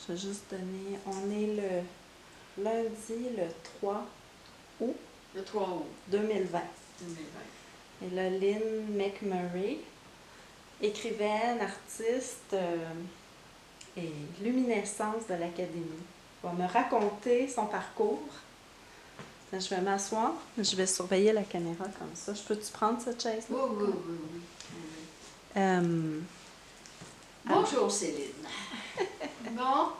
Je vais juste donner... On est le lundi, le 3 août Le 3 août 2020. 2020. Et là, Lynn McMurray, écrivaine, artiste et luminescence de l'Académie, va me raconter son parcours. Je vais m'asseoir, je vais surveiller la caméra comme ça. Je peux-tu prendre cette chaise-là? Oui. Bonjour Céline. Bon,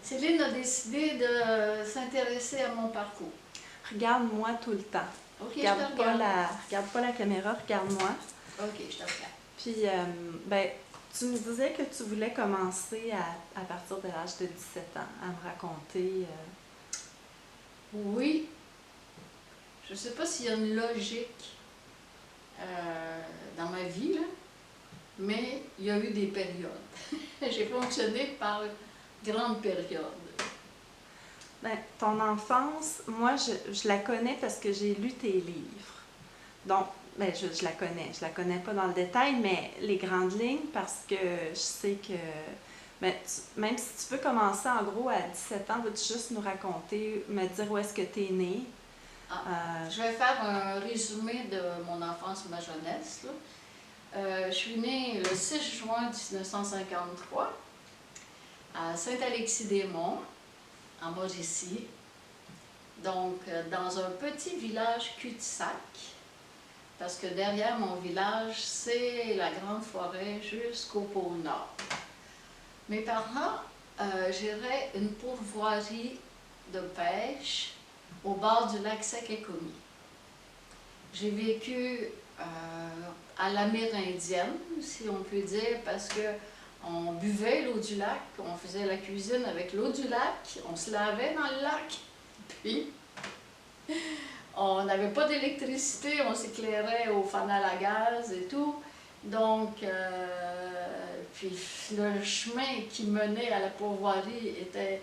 Céline a décidé de s'intéresser à mon parcours. Regarde-moi tout le temps. Ok, je te regarde. Regarde pas la caméra, regarde-moi. Ok, je te regarde. Puis, ben, tu me disais que tu voulais commencer à partir de l'âge de 17 ans à me raconter. Oui, je ne sais pas s'il y a une logique dans ma vie, là, mais il y a eu des périodes. J'ai fonctionné par grandes périodes. Ben, ton enfance, moi, je la connais parce que j'ai lu tes livres. Donc, ben, je la connais. Je la connais pas dans le détail, mais les grandes lignes, parce que je sais que... Ben, même si tu peux commencer en gros à 17 ans, veux-tu juste nous raconter, me dire où est-ce que tu es née? Je vais faire un résumé de mon enfance et ma jeunesse, là. Je suis née le 6 juin 1953 à Saint-Alexis-des-Monts, en Mauricie. Donc, dans un petit village cul-de-sac, parce que derrière mon village, c'est la grande forêt jusqu'au pôle Nord. Mes parents géraient une pourvoirie de pêche au bord du lac Sequecomi. J'ai vécu à l'amérindienne, si on peut dire, parce que on buvait l'eau du lac, on faisait la cuisine avec l'eau du lac, on se lavait dans le lac, puis on n'avait pas d'électricité, on s'éclairait au fanal à gaz et tout. Donc, puis le chemin qui menait à la pourvoirie était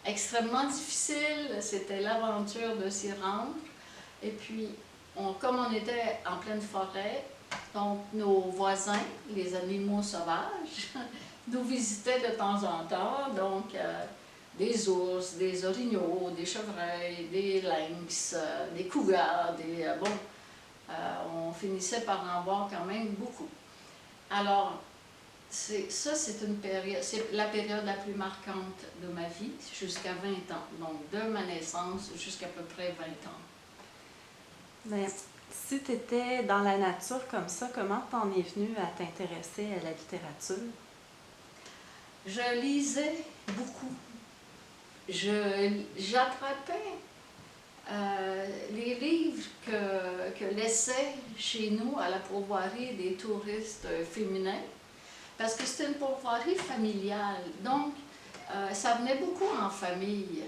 extrêmement difficile, c'était l'aventure de s'y rendre. Et puis, comme on était en pleine forêt, donc nos voisins, les animaux sauvages, nous visitaient de temps en temps, donc des ours, des orignaux, des chevreuils, des lynx, des cougars, on finissait par en voir quand même beaucoup. Alors, c'est la période la plus marquante de ma vie, jusqu'à 20 ans, donc de ma naissance jusqu'à peu près 20 ans. Mais si tu étais dans la nature comme ça, comment t'en es venue à t'intéresser à la littérature? Je lisais beaucoup. J'attrapais les livres que laissaient chez nous à la pourvoirie des touristes féminins, parce que c'était une pourvoirie familiale. Donc, ça venait beaucoup en famille,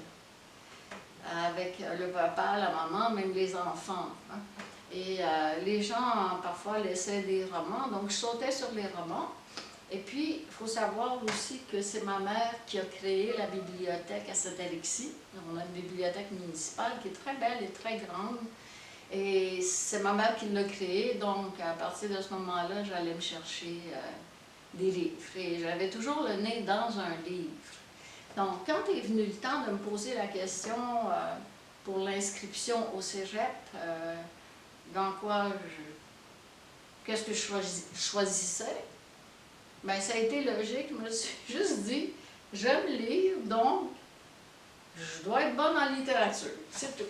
avec le papa, la maman, même les enfants. Hein. Et les gens, parfois, laissaient des romans, donc je sautais sur les romans. Et puis, il faut savoir aussi que c'est ma mère qui a créé la bibliothèque à Saint-Alexis. On a une bibliothèque municipale qui est très belle et très grande. Et c'est ma mère qui l'a créée, donc à partir de ce moment-là, j'allais me chercher des livres. Et j'avais toujours le nez dans un livre. Donc, quand est venu le temps de me poser la question pour l'inscription au cégep, dans quoi qu'est-ce que je choisissais, bien, ça a été logique. Je me suis juste dit, j'aime lire, donc je dois être bonne en littérature. C'est tout.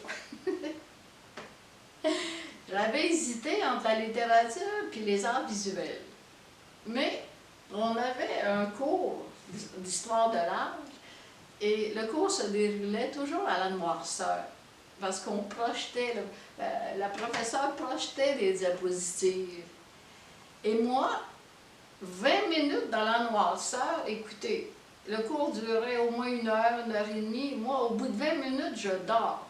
J'avais hésité entre la littérature et les arts visuels. Mais on avait un cours d'histoire de l'art et le cours se déroulait toujours à la noirceur. Parce qu'on projetait, la professeure projetait des diapositives. Et moi, 20 minutes dans la noirceur, écoutez, le cours durait au moins 1 heure et demie. Moi, au bout de 20 minutes, je dors.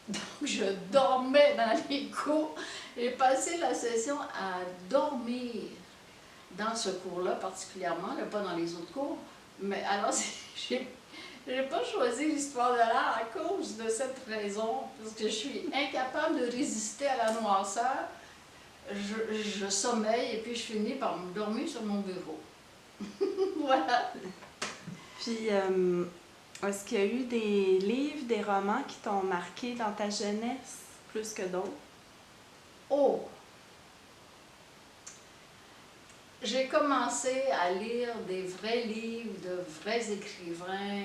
Donc, je dormais dans les cours. J'ai passé la session à dormir dans ce cours-là particulièrement, pas dans les autres cours. Mais alors, j'ai pas choisi l'histoire de l'art à cause de cette raison, parce que je suis incapable de résister à la noirceur. Je sommeille et puis je finis par me dormir sur mon bureau. Voilà. Puis, est-ce qu'il y a eu des livres, des romans qui t'ont marqué dans ta jeunesse plus que d'autres? Oh! J'ai commencé à lire des vrais livres de vrais écrivains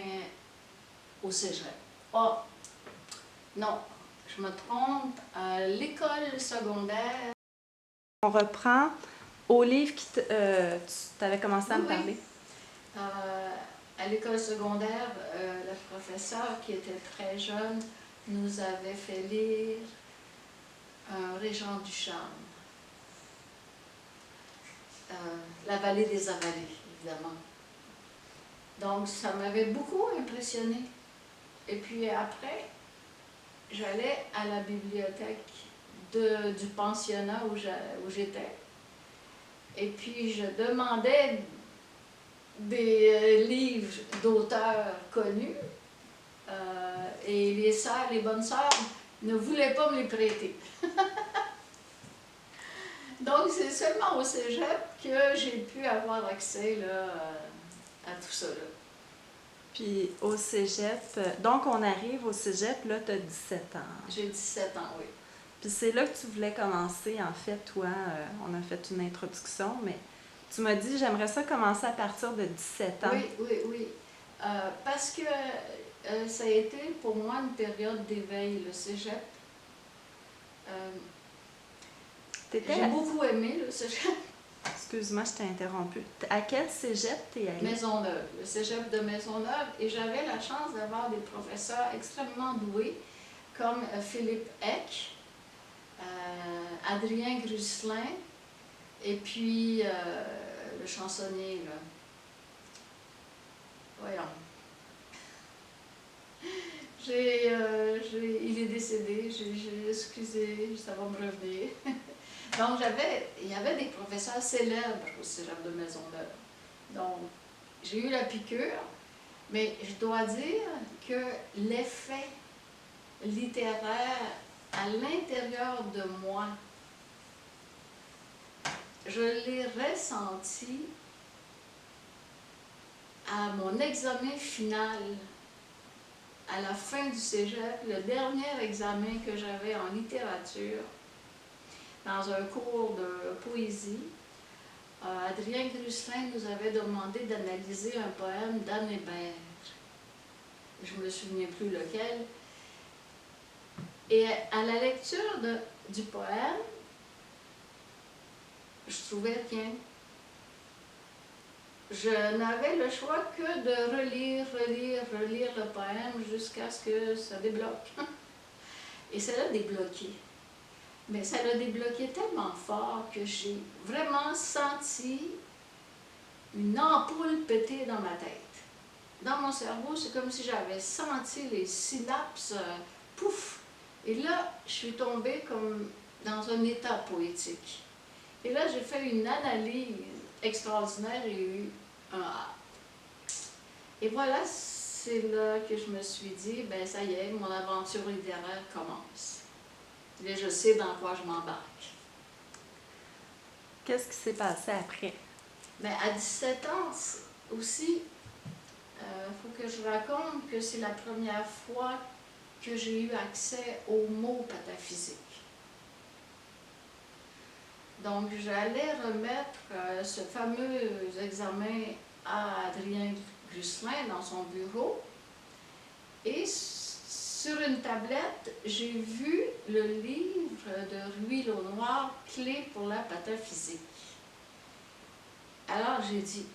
au cégep. Oh! Non, je me trompe. À l'école secondaire. On reprend au livre tu avais commencé à me Oui, parler. à l'école secondaire, le professeur, qui était très jeune, nous avait fait lire Régent Ducharme. La vallée des avalées, évidemment. Donc, ça m'avait beaucoup impressionnée. Et puis après, j'allais à la bibliothèque du pensionnat où j'étais. Et puis, je demandais des livres d'auteurs connus. Et les bonnes sœurs ne voulaient pas me les prêter. Donc, c'est seulement au cégep que j'ai pu avoir accès là, à tout ça. Là. Puis au cégep, donc on arrive au cégep, là, tu as 17 ans. J'ai 17 ans, oui. Puis c'est là que tu voulais commencer, en fait, toi, on a fait une introduction, mais tu m'as dit, j'aimerais ça commencer à partir de 17 ans. Oui, oui, oui. Parce que ça a été pour moi une période d'éveil, le cégep. J'ai beaucoup aimé le cégep. Excuse-moi, je t'ai interrompu. À quel cégep t'es allée? Maisonneuve, le cégep de Maisonneuve. Et j'avais la chance d'avoir des professeurs extrêmement doués, comme Philippe Eck, Adrien Grusselin, et puis le chansonnier, là. Voyons. Il est décédé, excusez, ça va me revenir. Donc, il y avait des professeurs célèbres au cégep de Maisonneuve. Donc, j'ai eu la piqûre, mais je dois dire que l'effet littéraire à l'intérieur de moi, je l'ai ressenti à mon examen final, à la fin du cégep, le dernier examen que j'avais en littérature, dans un cours de poésie. Adrien Grusselin nous avait demandé d'analyser un poème d'Anne Hébert. Je ne me souviens plus lequel. Et à la lecture du poème, je trouvais rien. Je n'avais le choix que de relire le poème jusqu'à ce que ça débloque. Et ça l'a débloqué. Mais ça l'a débloqué tellement fort que j'ai vraiment senti une ampoule péter dans ma tête. Dans mon cerveau, c'est comme si j'avais senti les synapses, pouf! Et là, je suis tombée comme dans un état poétique. Et là, j'ai fait une analyse extraordinaire et eu un A. Et voilà, c'est là que je me suis dit, ben ça y est, mon aventure littéraire commence. Et je sais dans quoi je m'embarque. Qu'est-ce qui s'est passé après? Mais à 17 ans aussi, faut que je raconte que c'est la première fois que j'ai eu accès aux mots pataphysiques. Donc, j'allais remettre ce fameux examen à Adrien Grusselin dans son bureau. Et sur une tablette, j'ai vu le livre de Ruy Launoir, Clé pour la pataphysique. Alors, j'ai dit,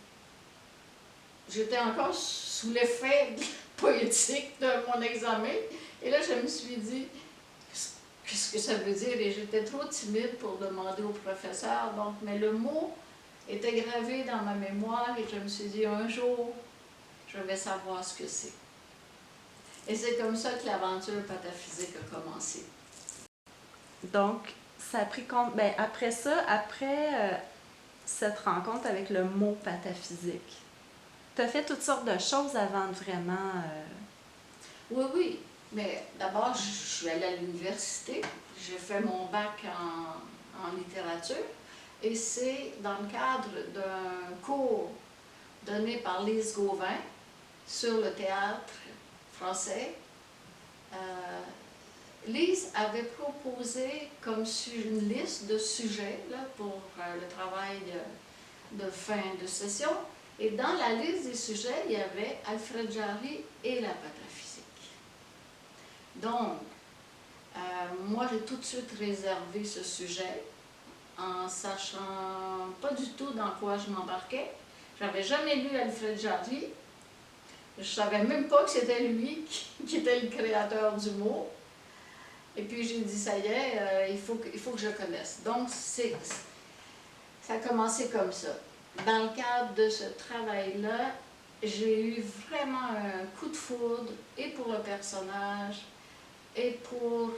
j'étais encore sous l'effet poétique de mon examen. Et là, je me suis dit, qu'est-ce que ça veut dire? Et j'étais trop timide pour demander au professeur. Donc, mais le mot était gravé dans ma mémoire et je me suis dit, un jour, je vais savoir ce que c'est. Et c'est comme ça que l'aventure pataphysique a commencé. Donc, ça a pris compte. Ben, après ça, après cette rencontre avec le mot pataphysique, tu as fait toutes sortes de choses avant de vraiment. Oui, oui. Mais d'abord, je suis allée à l'université. J'ai fait mon bac en littérature. Et c'est dans le cadre d'un cours donné par Lise Gauvin sur le théâtre français, Lise avait proposé comme une liste de sujets là, pour le travail de fin de session. Et dans la liste des sujets, il y avait Alfred Jarry et la pataphysique. Donc, moi, j'ai tout de suite réservé ce sujet en sachant pas du tout dans quoi je m'embarquais. J'avais jamais lu Alfred Jarry. Je ne savais même pas que c'était lui qui était le créateur du mot. Et puis j'ai dit, ça y est, il faut que je connaisse. Donc, ça a commencé comme ça. Dans le cadre de ce travail-là, j'ai eu vraiment un coup de foudre, et pour le personnage, et pour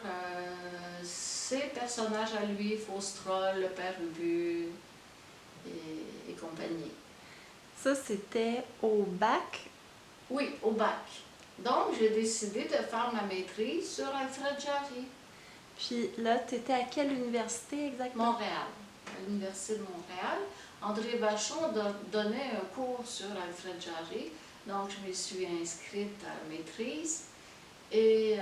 ses personnages à lui, Faustrol, le père Ubu, et compagnie. Ça, c'était au bac? Oui, au bac. Donc, j'ai décidé de faire ma maîtrise sur Alfred Jarry. Puis là, tu étais à quelle université exactement? Montréal, à l'Université de Montréal. André Vachon donnait un cours sur Alfred Jarry, donc je me suis inscrite à maîtrise et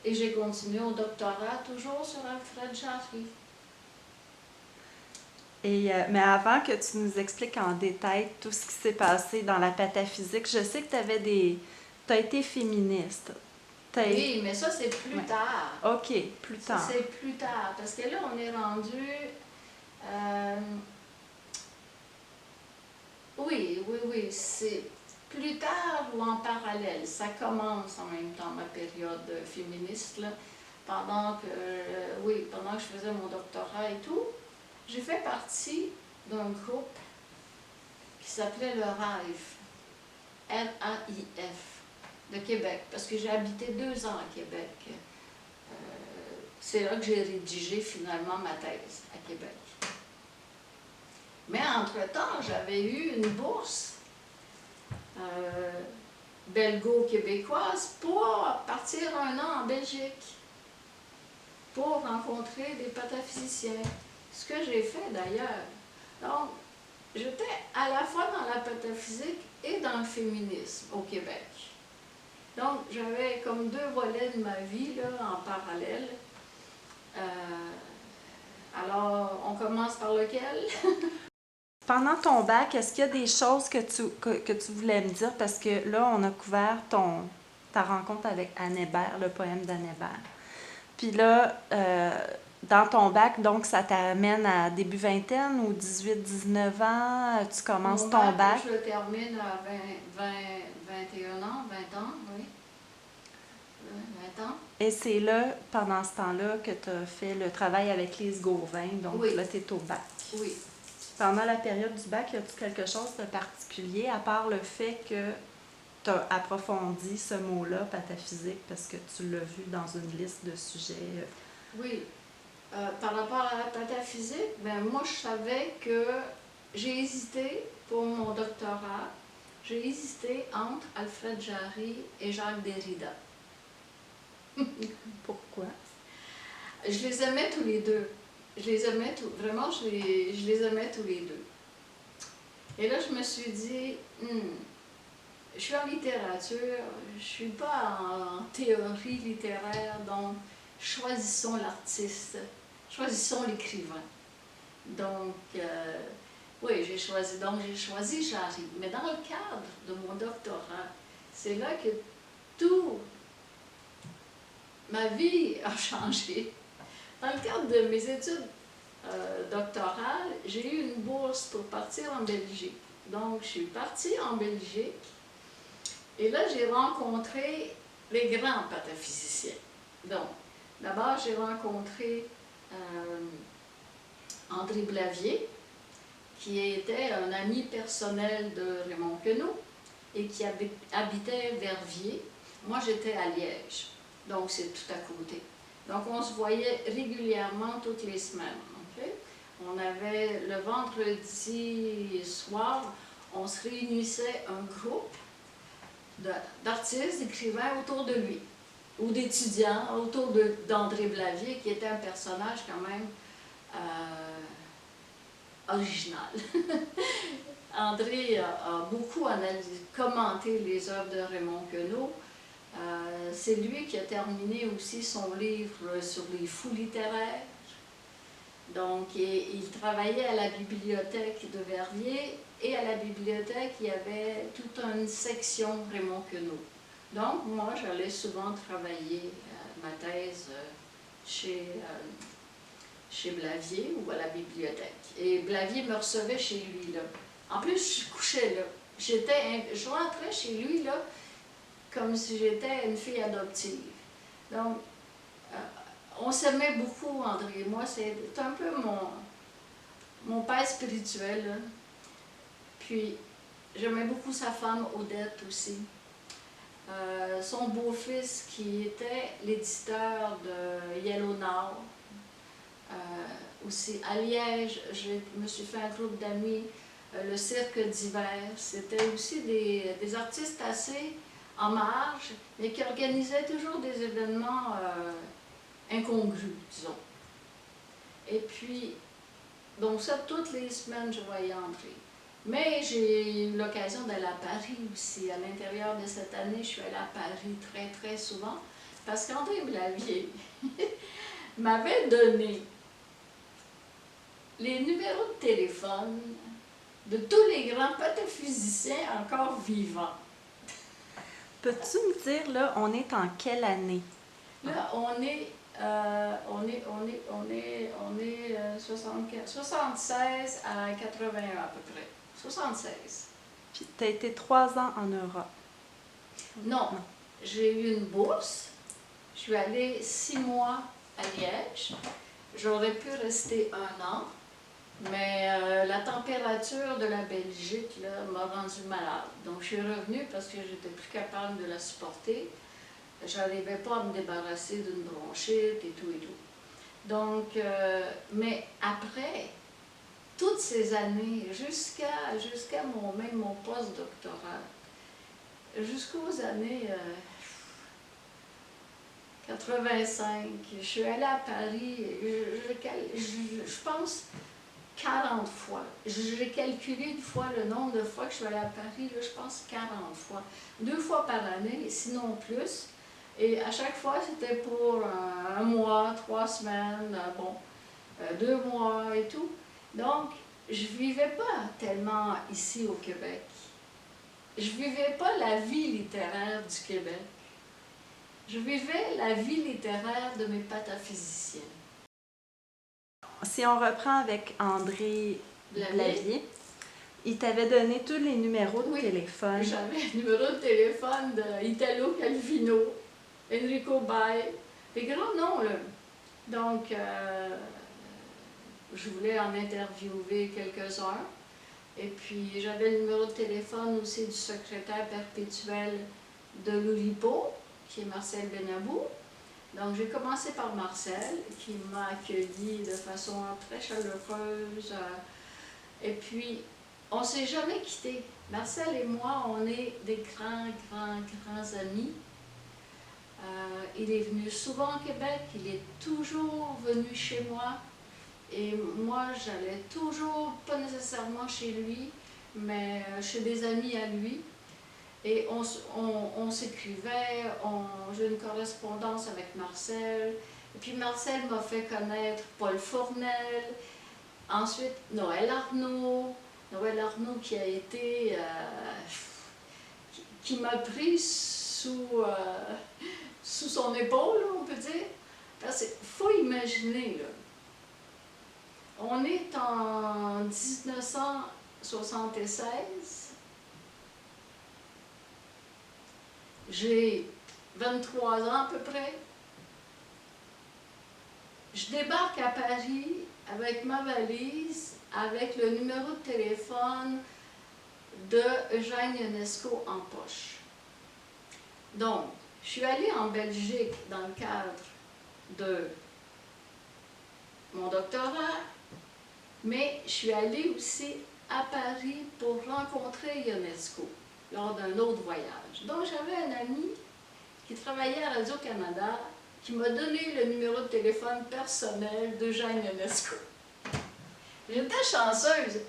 j'ai continué au doctorat toujours sur Alfred Jarry. Mais avant que tu nous expliques en détail tout ce qui s'est passé dans la pataphysique, je sais que tu as été féministe. Oui, mais ça c'est plus tard. OK, plus tard. Ça c'est plus tard, parce que là on est rendu... Oui, c'est plus tard ou en parallèle. Ça commence en même temps ma période féministe, là, pendant que je faisais mon doctorat et tout. J'ai fait partie d'un groupe qui s'appelait le RAIF, R-A-I-F, de Québec, parce que j'ai habité 2 ans à Québec. C'est là que j'ai rédigé finalement ma thèse, à Québec. Mais entre-temps, j'avais eu une bourse belgo-québécoise pour partir 1 an en Belgique, pour rencontrer des pataphysiciens. Ce que j'ai fait d'ailleurs. Donc, j'étais à la fois dans la pataphysique et dans le féminisme au Québec. Donc, j'avais comme 2 volets de ma vie là, en parallèle. Alors, on commence par lequel? Pendant ton bac, est-ce qu'il y a des choses que tu voulais me dire? Parce que là, on a couvert ta rencontre avec Anne Hébert, le poème d'Anne Hébert. Puis là, dans ton bac, donc ça t'amène à début vingtaine ou 18-19 ans, tu commences ton bac? Je le termine à 21 ans, 20 ans, oui. 20 ans. Et c'est là, pendant ce temps-là, que tu as fait le travail avec Lise Gauvin, donc oui. Là, tu es au bac. Oui. Pendant la période du bac, y a-t-il quelque chose de particulier, à part le fait que tu as approfondi ce mot-là, pataphysique, parce que tu l'as vu dans une liste de sujets? Oui. Par rapport à la pataphysique, ben, moi, je savais que j'ai hésité pour mon doctorat, j'ai hésité entre Alfred Jarry et Jacques Derrida. Pourquoi? Je les aimais tous les deux. Je les aimais vraiment, je les aimais tous les deux. Et là, je me suis dit, je suis en littérature, je ne suis pas en théorie littéraire, donc choisissons l'artiste, choisissons l'écrivain. Donc, oui, j'ai choisi Jarry. Mais dans le cadre de mon doctorat, c'est là que tout ma vie a changé. Dans le cadre de mes études doctorales, j'ai eu une bourse pour partir en Belgique. Donc, je suis partie en Belgique et là, j'ai rencontré les grands pataphysiciens. Donc, d'abord, j'ai rencontré André Blavier, qui était un ami personnel de Raymond Queneau et qui habitait Verviers. Moi, j'étais à Liège, donc c'est tout à côté. Donc, on se voyait régulièrement toutes les semaines. Okay? On avait le vendredi soir, on se réunissait un groupe d'artistes, d'écrivains autour de lui, ou d'étudiants autour d'André Blavier, qui était un personnage quand même original. André a beaucoup commenté les œuvres de Raymond Queneau. C'est lui qui a terminé aussi son livre sur les fous littéraires. Donc, il travaillait à la bibliothèque de Verviers et à la bibliothèque, il y avait toute une section Raymond Queneau. Donc, moi, j'allais souvent travailler ma thèse chez Blavier ou à la bibliothèque. Et Blavier me recevait chez lui, là. En plus, je couchais là. Je rentrais chez lui, là, comme si j'étais une fille adoptive. Donc, on s'aimait beaucoup, André et moi. C'est un peu mon père spirituel, là. Puis, j'aimais beaucoup sa femme, Odette, aussi. Son beau-fils, qui était l'éditeur de Yellow Now. Aussi, à Liège, je me suis fait un groupe d'amis, le Cirque d'hiver. C'était aussi des artistes assez en marge, mais qui organisaient toujours des événements incongrus, disons. Et puis, donc ça, toutes les semaines, je voyais André. Mais j'ai eu l'occasion d'aller à Paris aussi. À l'intérieur de cette année, je suis allée à Paris très, très souvent, parce qu'André Blavier m'avait donné les numéros de téléphone de tous les grands pataphysiciens encore vivants. Peux-tu me dire, là, on est en quelle année? Là, on est 76 à 81 à peu près. 76. Puis tu as été 3 ans en Europe. Non, j'ai eu une bourse. Je suis allée 6 mois à Liège. J'aurais pu rester 1 an, mais la température de la Belgique m'a rendue malade. Donc je suis revenue parce que j'étais plus capable de la supporter. J'arrivais pas à me débarrasser d'une bronchite et tout et tout. Donc, mais après, toutes ces années, jusqu'à même mon post-doctorat, jusqu'aux années 85, je suis allée à Paris, je pense 40 fois. J'ai calculé une fois le nombre de fois que je suis allée à Paris, là, je pense 40 fois. 2 fois par année, sinon plus. Et à chaque fois, c'était pour 1 mois, 3 semaines, 2 mois et tout. Donc, je ne vivais pas tellement ici au Québec. Je ne vivais pas la vie littéraire du Québec. Je vivais la vie littéraire de mes pataphysiciens. Si on reprend avec André Blavier, il t'avait donné tous les numéros de téléphone. J'avais le numéro de téléphone d'Italo Calvino, Enrico Bay, des grands noms, là. Donc, je voulais en interviewer quelques-uns. Et puis, j'avais le numéro de téléphone aussi du secrétaire perpétuel de l'Oulipo, qui est Marcel Benabou. Donc, j'ai commencé par Marcel, qui m'a accueilli de façon très chaleureuse. Et puis, on ne s'est jamais quittés. Marcel et moi, on est des grands amis. Il est venu souvent au Québec, il est toujours venu chez moi. Et moi, j'allais toujours, pas nécessairement chez lui, mais chez des amis à lui. Et on s'écrivait, j'ai une correspondance avec Marcel. Et puis Marcel m'a fait connaître Paul Fournel, ensuite Noël Arnaud qui a été, qui m'a pris sous son épaule, on peut dire. Parce qu'il faut imaginer, là, on est en 1976. J'ai 23 ans à peu près. Je débarque à Paris avec ma valise, avec le numéro de téléphone de Eugène Ionesco en poche. Donc, je suis allée en Belgique dans le cadre de mon doctorat, mais je suis allée aussi à Paris pour rencontrer Ionesco lors d'un autre voyage. Donc, j'avais un ami qui travaillait à Radio-Canada qui m'a donné le numéro de téléphone personnel d'Eugène Ionesco. J'étais chanceuse.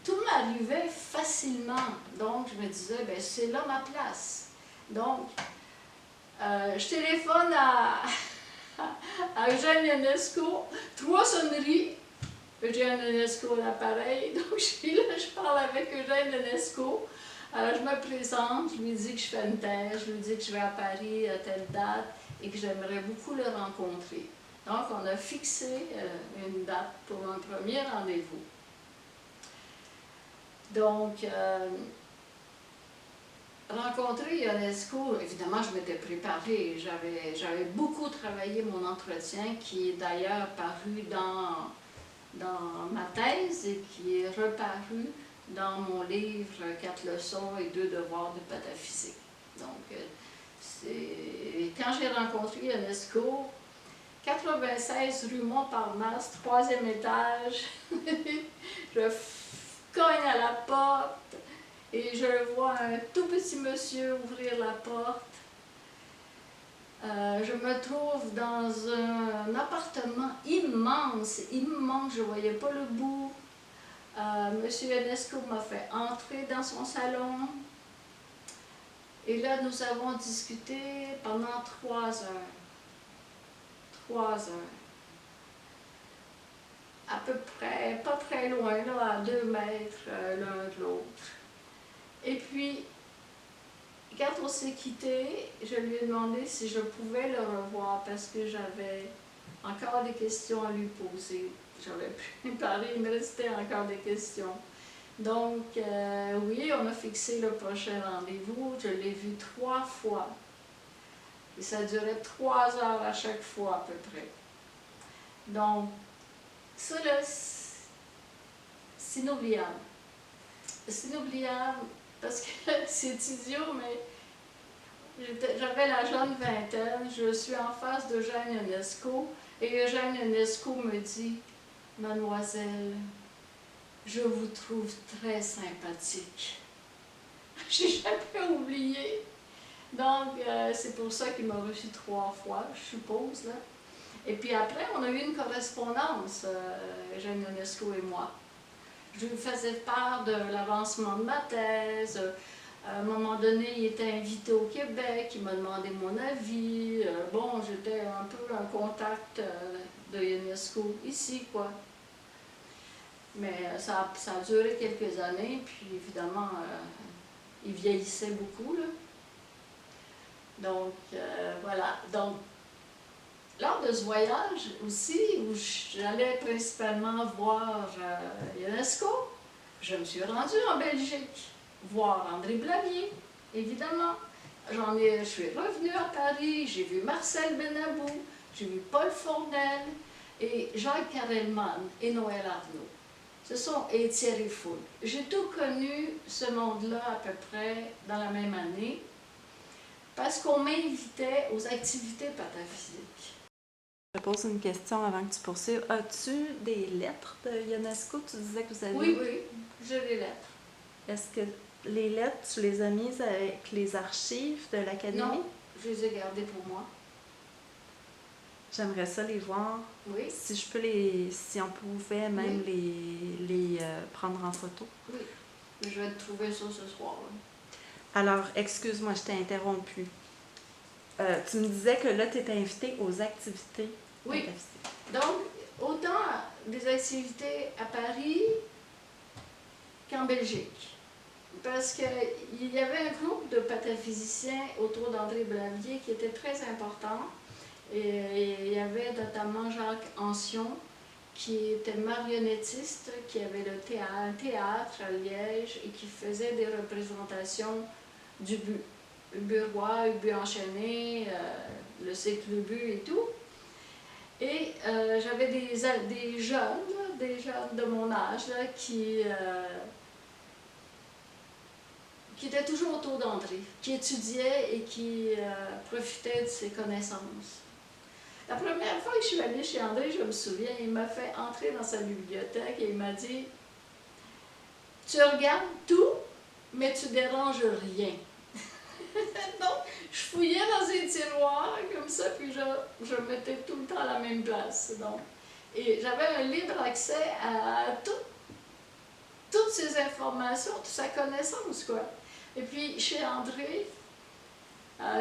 tout m'arrivait facilement. Donc, je me disais, ben, c'est là ma place. Donc, je téléphone à Eugène Ionesco, 3 sonneries. Eugène Ionesco à l'appareil. Donc, je suis là, je parle avec Eugène Ionesco. Alors, je me présente, je lui dis que je fais une thèse, je lui dis que je vais à Paris à telle date et que j'aimerais beaucoup le rencontrer. Donc, on a fixé une date pour un premier rendez-vous. Donc, rencontrer Ionesco, évidemment, je m'étais préparée. J'avais beaucoup travaillé mon entretien, qui est d'ailleurs paru dans ma thèse et qui est reparu dans mon livre « 4 leçons et 2 devoirs de pataphysique ». Donc, quand j'ai rencontré Ionesco, 96 rue Montparnasse, 3e étage, je cogne à la porte et je vois un tout petit monsieur ouvrir la porte. Je me trouve dans un appartement immense, immense, je ne voyais pas le bout. Monsieur Ionesco m'a fait entrer dans son salon. Et là, nous avons discuté pendant 3 heures. 3 heures. À peu près, pas très loin, là, à 2 mètres l'un de l'autre. Et puis, quand on s'est quitté, je lui ai demandé si je pouvais le revoir parce que j'avais encore des questions à lui poser. J'avais préparé, il me restait encore des questions. Donc, oui, on a fixé le prochain rendez-vous. Je l'ai vu 3 fois. Et ça durait 3 heures à chaque fois, à peu près. Donc, ça, là, c'est inoubliable. C'est inoubliable parce que c'est idiot, mais j'avais la jeune vingtaine. Je suis en face d'Eugène Ionesco. Et Eugène Ionesco me dit, « Mademoiselle, je vous trouve très sympathique. » J'ai jamais oublié. Donc, c'est pour ça qu'il m'a reçu 3 fois, je suppose, là. Et puis après, on a eu une correspondance, Eugène Ionesco et moi. Je lui faisais part de l'avancement de ma thèse. À un moment donné, il était invité au Québec, il m'a demandé mon avis. Bon, j'étais un peu en contact de Ionesco ici, quoi. Mais ça a duré quelques années, puis évidemment, il vieillissait beaucoup, là. Donc, voilà. Donc, lors de ce voyage aussi, où j'allais principalement voir Ionesco, je me suis rendue en Belgique, voir André Blavier, évidemment. Je suis revenue à Paris, j'ai vu Marcel Benabou, j'ai vu Paul Fournel, et Jacques Carelman et Noël Arnaud. Et Thierry Foul. J'ai tout connu ce monde-là à peu près dans la même année, parce qu'on m'invitait aux activités pataphysiques. Je te pose une question avant que tu poursuives. As-tu des lettres de Ionesco? Tu disais que vous avez... Oui, oui, j'ai des lettres. Est-ce que les lettres, tu les as mises avec les archives de l'Académie? Non, je les ai gardées pour moi. J'aimerais ça les voir. Oui. Si on pouvait même les prendre en photo. Oui, je vais te trouver ça ce soir. Oui. Alors, excuse-moi, je t'ai interrompu. Tu me disais que là, tu étais invitée aux activités. Oui. Donc, autant des activités à Paris qu'en Belgique. Parce qu'il y avait un groupe de pataphysiciens autour d'André Blavier qui était très important. Et il y avait notamment Jacques Ancion, qui était marionnettiste, qui avait le théâtre à Liège et qui faisait des représentations du Ubu roi, Ubu enchaîné, le cycle Ubu et tout. Et j'avais des jeunes de mon âge là, qui étaient toujours autour d'André, qui étudiaient et qui profitaient de ses connaissances. La première fois que je suis allée chez André, je me souviens, il m'a fait entrer dans sa bibliothèque et il m'a dit « Tu regardes tout, mais tu déranges rien. » Donc, je fouillais dans un tiroir comme ça, puis je mettais tout le temps à la même place. Donc. Et j'avais un libre accès à tout ces informations, toute sa connaissance, quoi. Et puis, chez André,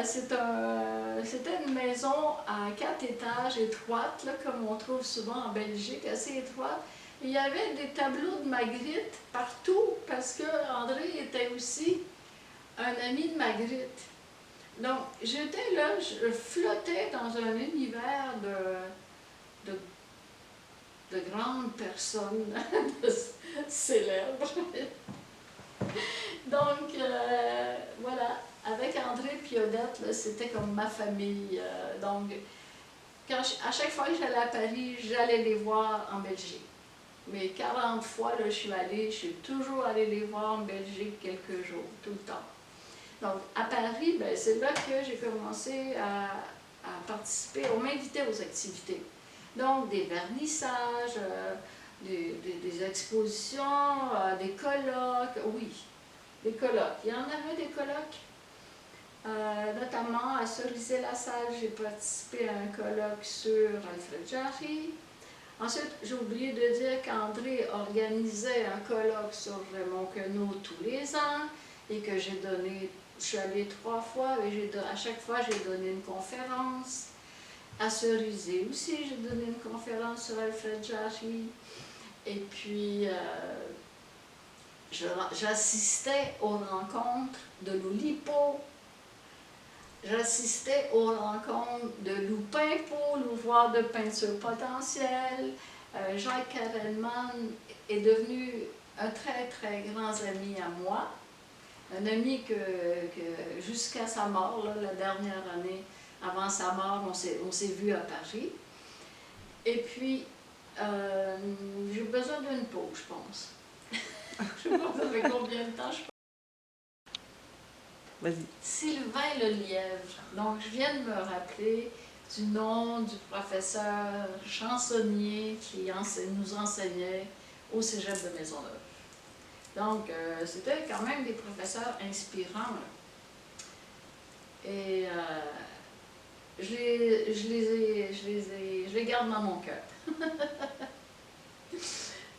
c'était une maison à 4 étages, étroite, là, comme on trouve souvent en Belgique, assez étroite. Et il y avait des tableaux de Magritte partout, parce que André était aussi un ami de Magritte. Donc, j'étais là, je flottais dans un univers de grandes personnes célèbres. Donc, voilà, avec André et Odette, c'était comme ma famille. Donc, à chaque fois que j'allais à Paris, j'allais les voir en Belgique. Mais 40 fois, là, je suis toujours allée les voir en Belgique quelques jours, tout le temps. Donc, à Paris, ben, c'est là que j'ai commencé à participer. On m'invitait aux activités. Donc, des vernissages, des expositions, des colloques. Oui, des colloques. Il y en avait des colloques. Notamment à Cerisay-la-Salle, j'ai participé à un colloque sur Alfred Jarry. Ensuite, j'ai oublié de dire qu'André organisait un colloque sur Raymond Queneau tous les ans et que j'ai donné, je suis allée 3 fois et à chaque fois j'ai donné une conférence. À Cerisay aussi, j'ai donné une conférence sur Alfred Jarry. Et puis, j'assistais aux rencontres de l'Oulipo. J'assistais aux rencontres de Lou Pimpeau, l'ouvroir de peinture potentielle. Jacques Carelman est devenu un très, très grand ami à moi. Un ami que jusqu'à sa mort, là, la dernière année avant sa mort, on s'est vus à Paris. Et puis, j'ai besoin d'une pause, je pense. Je ne sais pas ça fait combien de temps je pense. Vas-y. Sylvain Lelièvre. Donc, je viens de me rappeler du nom du professeur chansonnier qui nous enseignait au cégep de Maisonneuve. Donc, c'était quand même des professeurs inspirants. Là. Et je les garde dans mon cœur.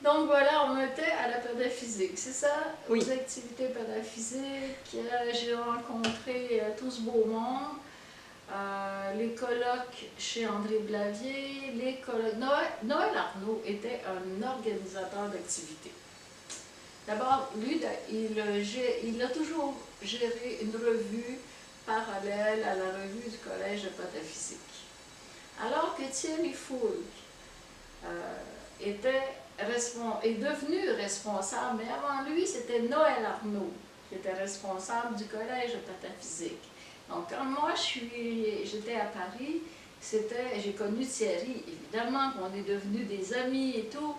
Donc voilà, on était à la pédaphysique, c'est ça? Oui. Aux activités pédaphysiques, j'ai rencontré tout ce beau monde, les colloques chez André Blavier, les colloques... Noël Arnaud était un organisateur d'activités. D'abord, lui, il a toujours géré une revue parallèle à la revue du Collège de pédaphysique. Alors que Thierry Foulque est devenu responsable, mais avant lui, c'était Noël Arnaud qui était responsable du Collège de pédaphysique. Donc, quand moi, j'étais à Paris, j'ai connu Thierry, évidemment, qu'on est devenus des amis et tout.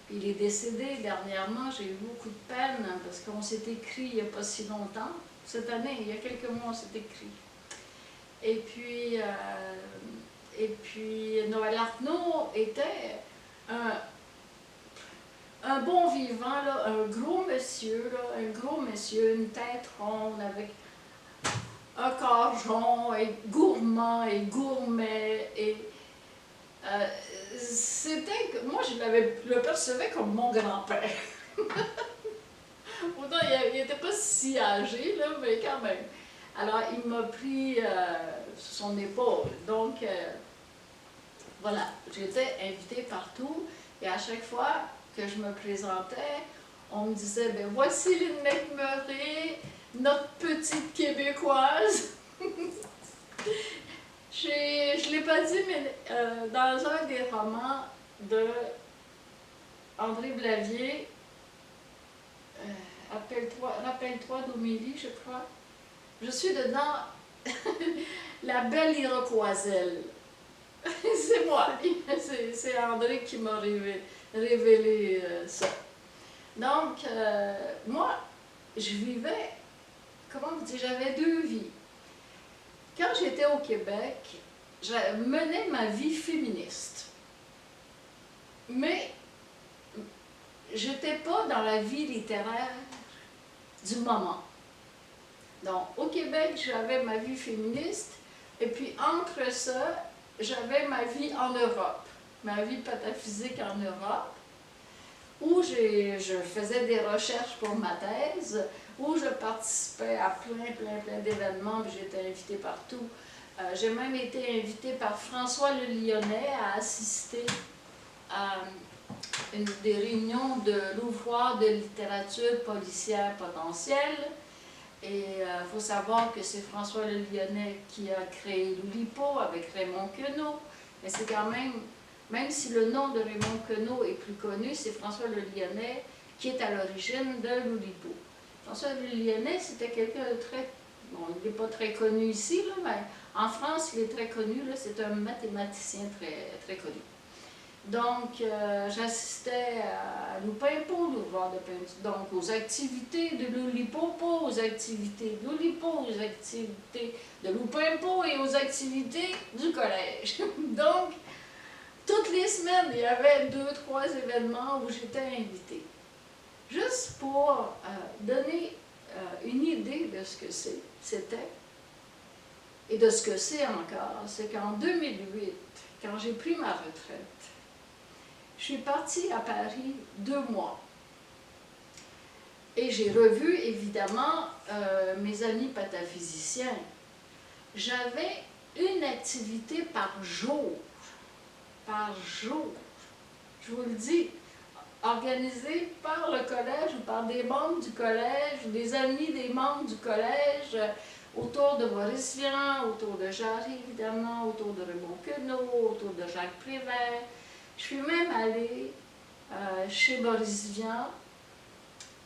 Puis il est décédé dernièrement, j'ai eu beaucoup de peine, parce qu'on s'est écrit il n'y a pas si longtemps. Cette année, il y a quelques mois, on s'est écrit. Et puis Noël Arnaud était un bon vivant, là, un gros monsieur, une tête ronde avec un corps rond, et gourmand et gourmet. Et moi, je le percevais comme mon grand-père. Pourtant, il n'était pas si âgé, là, mais quand même. Alors, il m'a pris sur son épaule. Donc, voilà, j'étais invitée partout. Et à chaque fois que je me présentais, on me disait, ben voici Lynn McMurray, notre petite Québécoise. Je ne l'ai pas dit, mais dans un des romans de André Blavier, rappelle-toi d'Omélie, je crois, je suis dedans la belle Iroquoiselle. C'est moi, c'est André qui m'a révélé ça. Donc, moi, je vivais, comment vous dire, j'avais 2 vies. Quand j'étais au Québec, je menais ma vie féministe. Mais, j'étais pas dans la vie littéraire du moment. Donc, au Québec, j'avais ma vie féministe, et puis entre ça, j'avais ma vie en Europe, ma vie pédaphysique en Europe, où je faisais des recherches pour ma thèse, où je participais à plein d'événements, puis j'étais invitée partout. J'ai même été invitée par François Le Lyonnais à assister à des réunions de l'ouvroir de littérature policière potentielle. Et il faut savoir que c'est François Le Lyonnais qui a créé l'Oulipo avec Raymond Queneau. Mais c'est quand même si le nom de Raymond Queneau est plus connu, c'est François Le Lyonnais qui est à l'origine de l'Oulipo. François Le Lyonnais, c'était quelqu'un de très... Bon, il n'est pas très connu ici, là, mais en France, il est très connu. C'est un mathématicien très connu. Donc, j'assistais à l'Oupimpo, l'ouvroir de peinture, donc aux activités de l'Oulipopo, aux activités de l'Oulipo, aux activités de l'Oupimpo et aux activités du collège. Donc, toutes les semaines, il y avait 2-3 événements où j'étais invitée. Juste pour donner une idée de ce que c'était et de ce que c'est encore, c'est qu'en 2008, quand j'ai pris ma retraite, je suis partie à Paris 2 mois. Et j'ai revu, évidemment, mes amis pataphysiciens. J'avais une activité par jour. Par jour. Je vous le dis, organisée par le collège ou par des membres du collège, ou des amis des membres du collège, autour de Maurice Vian, autour de Jarry, évidemment, autour de Raymond Queneau, autour de Jacques Prévert. Je suis même allée chez Maurice Vian,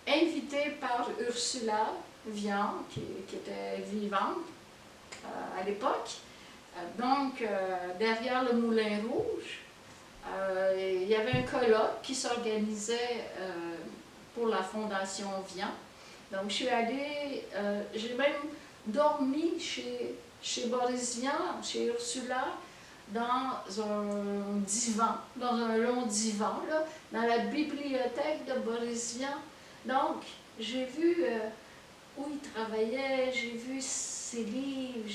invitée par Ursula Vian, qui était vivante à l'époque. Donc, derrière le Moulin Rouge, il y avait un colloque qui s'organisait pour la Fondation Vian. Donc, je suis allée, j'ai même dormi chez Boris Vian, chez Ursula, dans un divan, dans un long divan, là, dans la bibliothèque de Boris Vian. Donc, j'ai vu où il travaillait, j'ai vu ses livres,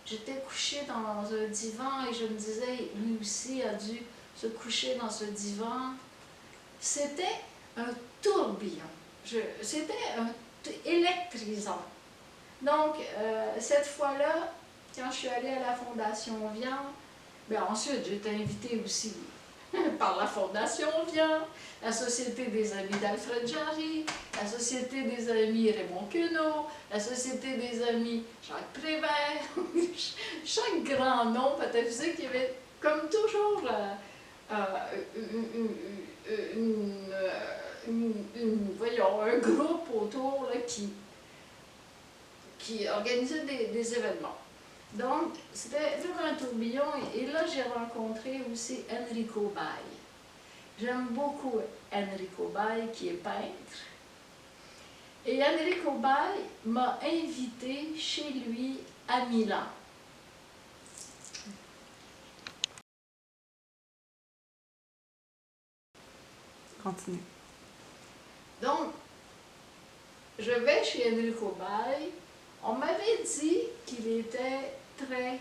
j'étais couchée dans un divan et je me disais, lui aussi a dû se coucher dans ce divan. C'était un tourbillon, c'était électrisant. Donc, cette fois-là, quand je suis allée à la Fondation Vian, bien ensuite, j'ai été invitée aussi par la Fondation Vian, la Société des Amis d'Alfred Jarry, la Société des Amis Raymond Queneau, la Société des Amis Jacques Prévert. Chaque grand nom pataphysique, il y avait comme toujours voyons, un groupe autour là, qui organisait des événements. Donc, c'était vraiment un tourbillon. Et là, j'ai rencontré aussi Enrico Baille. J'aime beaucoup Enrico Baille, qui est peintre. Et Enrico Baille m'a invité chez lui à Milan. Continue. Donc, je vais chez Enrico Baille. On m'avait dit qu'il était très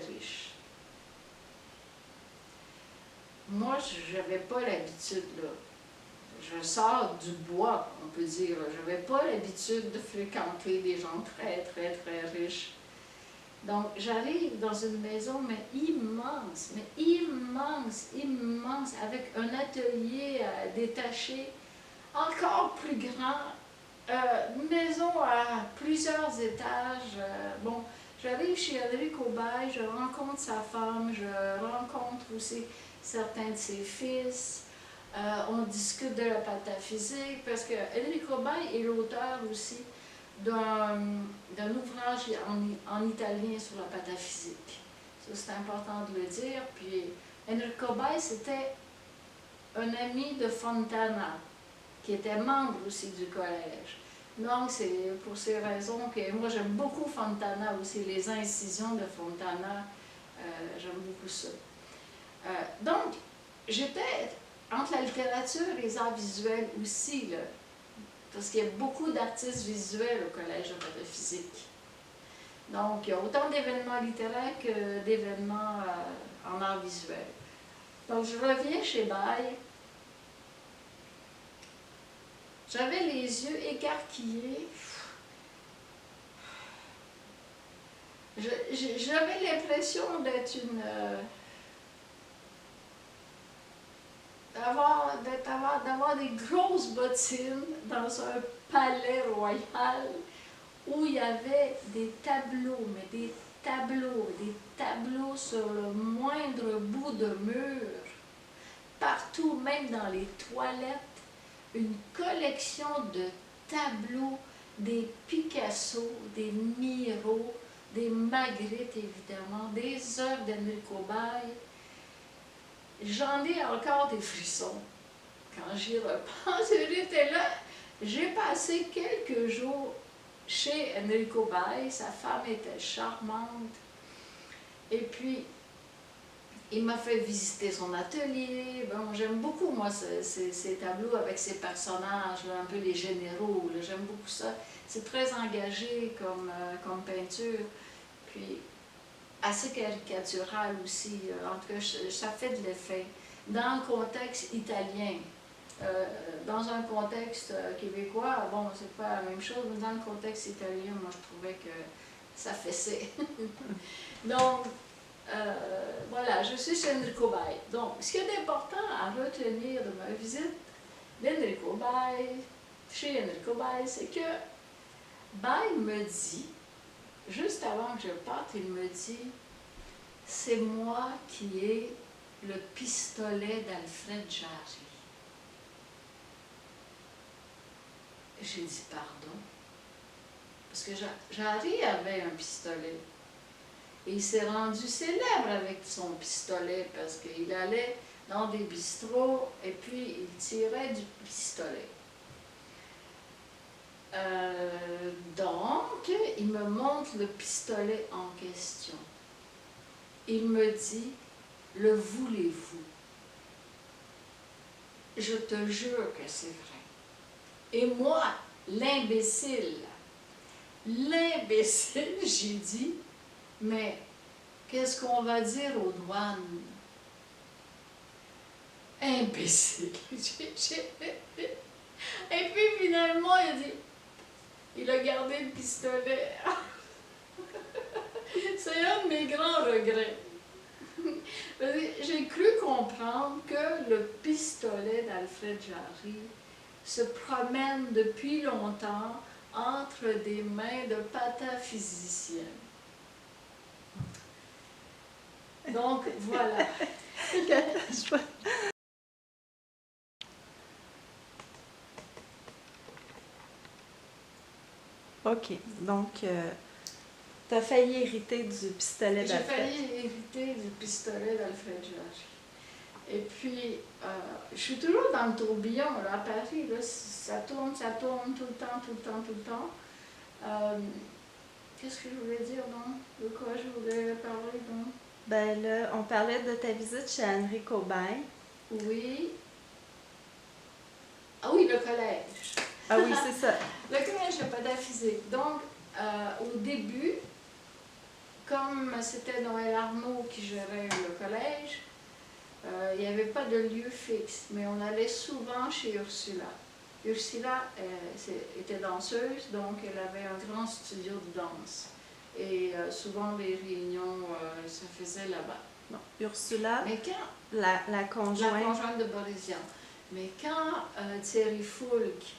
riche. Moi, je n'avais pas l'habitude, là. Je sors du bois, on peut dire. Je n'avais pas l'habitude de fréquenter des gens très riches. Donc, j'arrive dans une maison, mais immense, avec un atelier détaché, encore plus grand, une maison à plusieurs étages. Bon, j'arrive chez Enrico Baille, je rencontre sa femme, je rencontre aussi certains de ses fils. On discute de la pataphysique, parce que Enrico Baille est l'auteur aussi d'un ouvrage en italien sur la pataphysique. Ça, c'est important de le dire. Puis, Enrico Baille, c'était un ami de Fontana, qui était membre aussi du collège. Donc, c'est pour ces raisons que moi, j'aime beaucoup Fontana aussi, les incisions de Fontana, j'aime beaucoup ça. Donc, j'étais entre la littérature et les arts visuels aussi, là, parce qu'il y a beaucoup d'artistes visuels au Collège de pataphysique. Donc, il y a autant d'événements littéraires que d'événements en arts visuels. Donc, je reviens chez Baille J'avais les yeux écarquillés. J'avais l'impression d'être d'avoir des grosses bottines dans un palais royal où il y avait des tableaux, mais des tableaux sur le moindre bout de mur, partout, même dans les toilettes, une collection de tableaux, des Picasso, des Miro, des Magritte évidemment, des œuvres d'Enrico Bay. J'en ai encore des frissons quand j'y repense. J'étais là, j'ai passé quelques jours chez Enrico Bay, sa femme était charmante, et puis il m'a fait visiter son atelier. Bon, j'aime beaucoup, moi, ces tableaux avec ces personnages, là, un peu les généraux, j'aime beaucoup ça. C'est très engagé comme peinture, puis assez caricatural aussi. En tout cas, ça fait de l'effet. Dans le contexte italien, dans un contexte québécois, bon, c'est pas la même chose, mais dans le contexte italien, moi, je trouvais que ça fessait. Donc, voilà, je suis chez Enrico Bay. Donc, ce qui est important à retenir de ma visite d'Enrico Bay, chez Enrico Bay, c'est que Bay me dit, juste avant que je parte, il me dit, c'est moi qui ai le pistolet d'Alfred Jarry. J'ai dit pardon, parce que Jarry avait un pistolet. Et il s'est rendu célèbre avec son pistolet parce qu'il allait dans des bistrots et puis il tirait du pistolet. Donc, il me montre le pistolet en question. Il me dit, le voulez-vous? Je te jure que c'est vrai. Et moi, l'imbécile, j'ai dit, mais qu'est-ce qu'on va dire aux douanes? Imbécile. Et puis finalement, il a gardé le pistolet. C'est un de mes grands regrets. J'ai cru comprendre que le pistolet d'Alfred Jarry se promène depuis longtemps entre des mains de pataphysiciens. Donc, voilà. OK. Donc, tu as failli hériter du pistolet d'Alfred. J'ai failli hériter du pistolet d'Alfred Jarry. Et puis, je suis toujours dans le tourbillon, là, à Paris. Là, ça tourne tout le temps. Qu'est-ce que je voulais dire, non? De quoi je voulais parler, non? Ben là, on parlait de ta visite chez Enrico Bay. Oui. Ah oui, le collège. Ah oui, c'est ça. Le collège de pataphysique. Donc, au début, comme c'était Noël Arnaud qui gérait le collège, il n'y avait pas de lieu fixe, mais on allait souvent chez Ursula. Ursula était danseuse, donc elle avait un grand studio de danse. Et souvent les réunions se faisaient là-bas. Bon, Ursula, mais quand, la conjointe de Borisian. Mais quand Thierry Foulque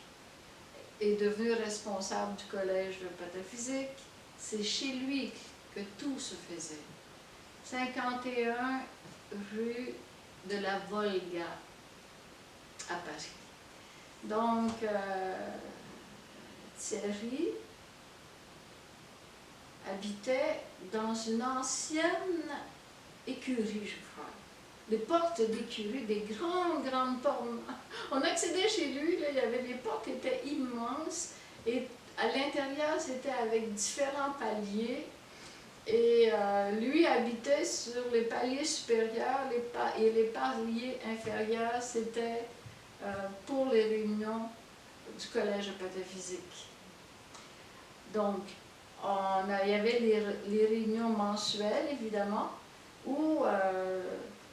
est devenu responsable du collège de pataphysique, c'est chez lui que tout se faisait. 51 rue de la Volga à Paris. Donc, Thierry habitait dans une ancienne écurie, je crois. Des portes d'écurie, des grandes portes. On accédait chez lui, là, il y avait des portes qui étaient immenses et à l'intérieur, c'était avec différents paliers. Et lui habitait sur les paliers supérieurs et les paliers inférieurs, c'était pour les réunions du collège de pataphysique. Donc, il y avait les réunions mensuelles, évidemment, où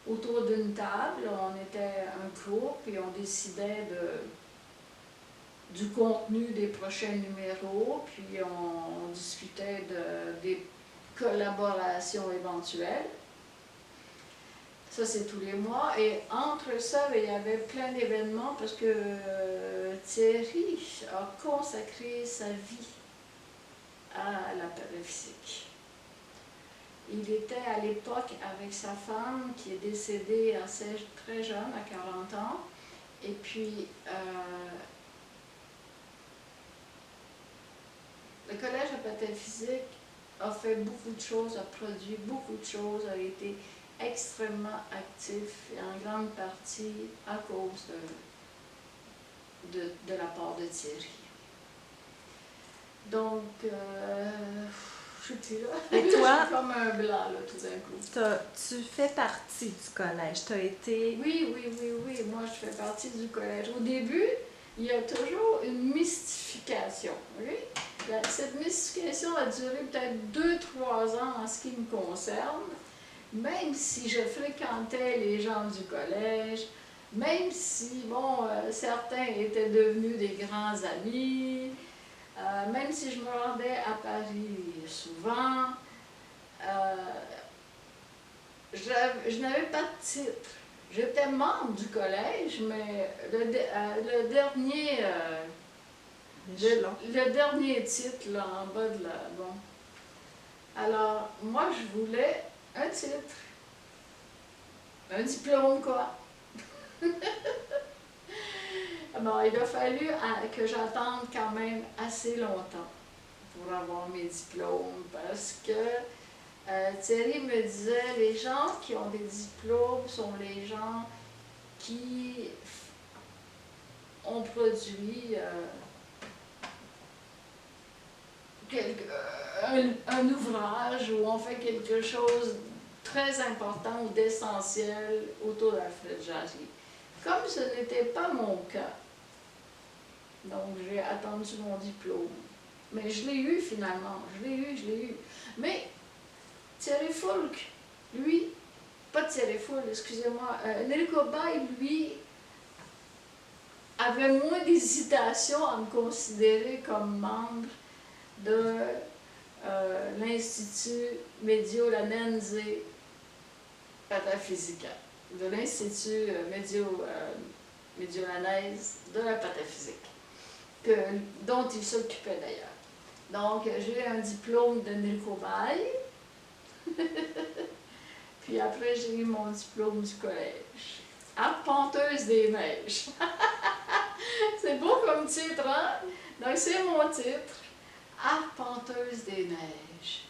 autour d'une table, on était un groupe et on décidait du contenu des prochains numéros, puis on discutait des collaborations éventuelles. Ça, c'est tous les mois. Et entre ça, il y avait plein d'événements parce que Thierry a consacré sa vie à la pataphysique. Il était à l'époque avec sa femme qui est décédée assez très jeune, à 40 ans. Et puis, le Collège de pataphysique a fait beaucoup de choses, a produit beaucoup de choses, a été extrêmement actif, et en grande partie à cause de la part de Thierry. Donc, je suis plus là. Et toi, je suis comme un blanc, là, tout d'un coup. Tu fais partie du collège. Tu as été... Oui. Moi, je fais partie du collège. Au début, il y a toujours une mystification. Okay? Cette mystification a duré peut-être 2-3 ans en ce qui me concerne. Même si je fréquentais les gens du collège, même si, bon, certains étaient devenus des grands amis, même si je me rendais à Paris souvent, je n'avais pas de titre. J'étais membre du collège, mais le dernier titre, là, en bas de la... Bon. Alors, moi, je voulais un titre, un diplôme, quoi. Bon, il a fallu que j'attende quand même assez longtemps pour avoir mes diplômes, parce que Thierry me disait, les gens qui ont des diplômes sont les gens qui ont produit un ouvrage où on fait quelque chose de très important ou d'essentiel autour de Alfred Jarry. Comme ce n'était pas mon cas, donc j'ai attendu mon diplôme. Mais je l'ai eu finalement, je l'ai eu. Mais Thierry Foulque, lui, pas Thierry Foulque, excusez-moi, Enrico Baille, lui, avait moins d'hésitation à me considérer comme membre de l'Institut Mediolanense Pataphysica, de l'Institut Mediolanese de la pataphysique, dont il s'occupait d'ailleurs. Donc, j'ai un diplôme d'Enrico Baille, puis après, j'ai eu mon diplôme du collège. Arpenteuse des neiges. C'est beau comme titre, hein? Donc, c'est mon titre. Arpenteuse des neiges.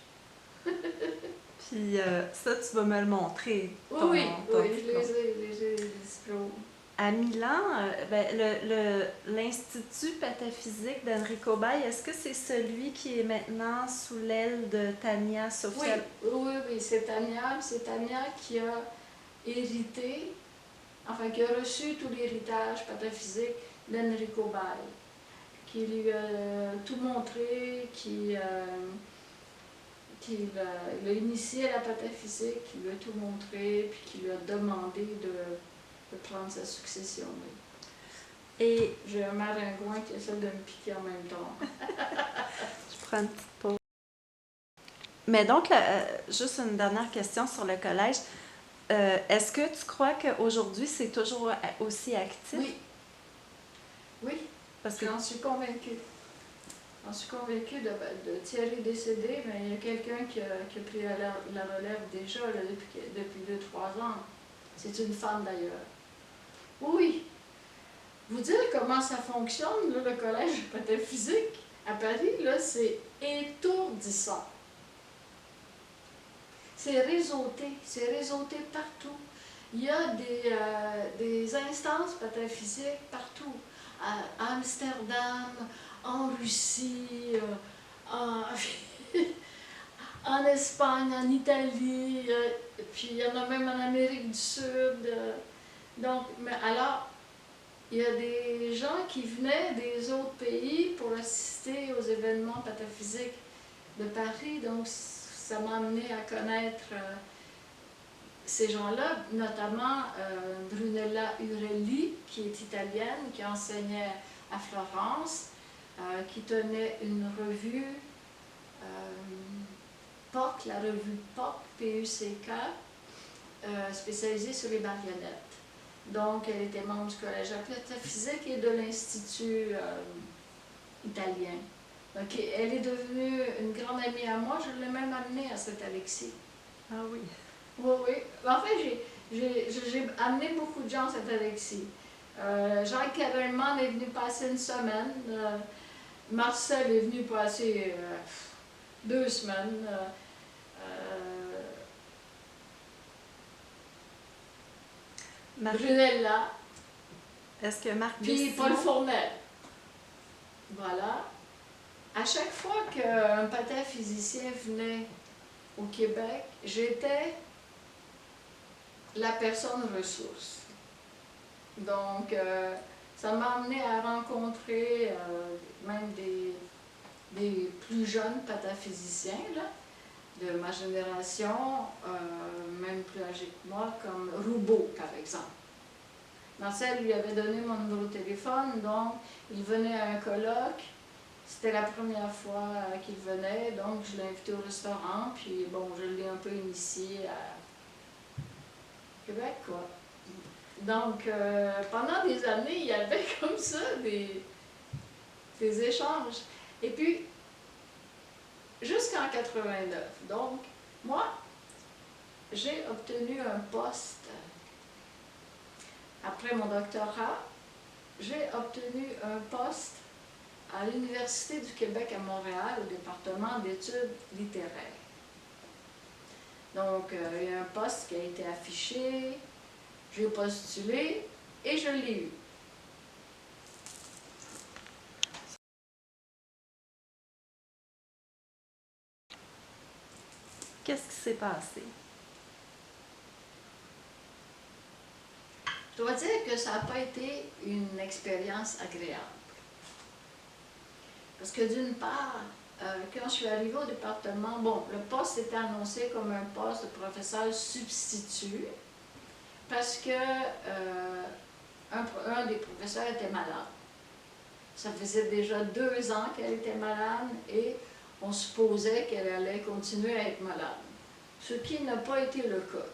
Puis ça, tu vas me le montrer. Oui, je les ai, les diplômes. À Milan, l'Institut pataphysique d'Enrico Baille, est-ce que c'est celui qui est maintenant sous l'aile de Tania Sofia? Oui, c'est Tania. C'est Tania qui a hérité, enfin qui a reçu tout l'héritage pataphysique d'Enrico Baille, qui lui a tout montré, il a initié à la pataphysique, qui lui a tout montré, puis qui lui a demandé de prendre sa succession. Oui. Et j'ai un maringouin qui essaie de me piquer en même temps. Je prends une petite pause. Mais donc, juste une dernière question sur le collège. Est-ce que tu crois qu'aujourd'hui, c'est toujours aussi actif? Oui. Parce que j'en suis convaincue. J'en suis convaincue de Thierry décédé, mais il y a quelqu'un qui a pris la relève déjà là, depuis 2-3 ans. C'est une femme d'ailleurs. Oui. Vous dire comment ça fonctionne, là, le collège pataphysique à Paris, là, c'est étourdissant. C'est réseauté partout. Il y a des instances pataphysiques partout. À Amsterdam, en Russie, en Espagne, en Italie, puis il y en a même en Amérique du Sud. Donc, mais alors, il y a des gens qui venaient des autres pays pour assister aux événements pataphysiques de Paris, donc ça m'a amené à connaître ces gens-là, notamment Brunella Urelli, qui est italienne, qui enseignait à Florence, qui tenait une revue POC, la revue POC, P-U-C-K, spécialisée sur les marionnettes. Donc, elle était membre du Collège de physique et de l'Institut italien. Donc, elle est devenue une grande amie à moi. Je l'ai même amenée à Saint-Alexis. Ah oui. Oui, oui. En fait, j'ai amené beaucoup de gens à Saint-Alexis. Jacques Cadelman est venu passer une semaine. Marcel est venu passer 2 semaines. Brunella. Est-ce que Marc Puis Dessimon... Paul Fournel. Voilà. À chaque fois qu'un pataphysicien venait au Québec, j'étais la personne ressource. Donc, ça m'a amené à rencontrer même des plus jeunes pataphysiciens, là, de ma génération, même plus âgés que moi, comme Roubaud, par exemple. Marcel lui avait donné mon numéro de téléphone, donc il venait à un colloque. C'était la première fois qu'il venait, donc je l'ai invité au restaurant, puis bon, je l'ai un peu initié à Québec, quoi. Donc, pendant des années, il y avait comme ça des échanges. Et puis, jusqu'en 89, donc, moi, j'ai obtenu un poste, après mon doctorat, j'ai obtenu un poste à l'Université du Québec à Montréal, au département d'études littéraires. Donc, il y a un poste qui a été affiché, j'ai postulé et je l'ai eu. Qu'est-ce qui s'est passé? Je dois dire que ça n'a pas été une expérience agréable. Parce que d'une part, quand je suis arrivée au département, bon, le poste était annoncé comme un poste de professeur substitut, parce que un des professeurs était malade. Ça faisait déjà 2 ans qu'elle était malade et on supposait qu'elle allait continuer à être malade. Ce qui n'a pas été le cas.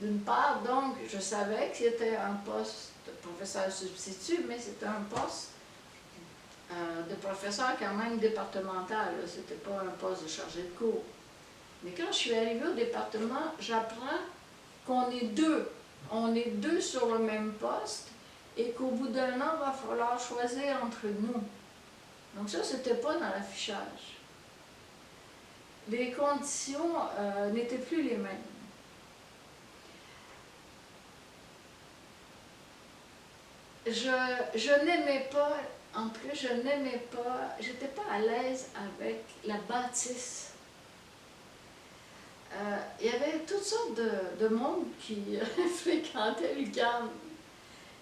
D'une part, donc, je savais que c'était un poste de professeur substitut, mais c'était un poste de professeur quand même départemental. Ce n'était pas un poste de chargé de cours. Mais quand je suis arrivée au département, j'apprends qu'on est 2. On est 2 sur le même poste et qu'au bout d'1 an, il va falloir choisir entre nous. Donc ça, c'était pas dans l'affichage. Les conditions n'étaient plus les mêmes. Je n'aimais pas, en plus, j'étais pas à l'aise avec la bâtisse. Il y avait toutes sortes de monde qui fréquentait l'UQAM.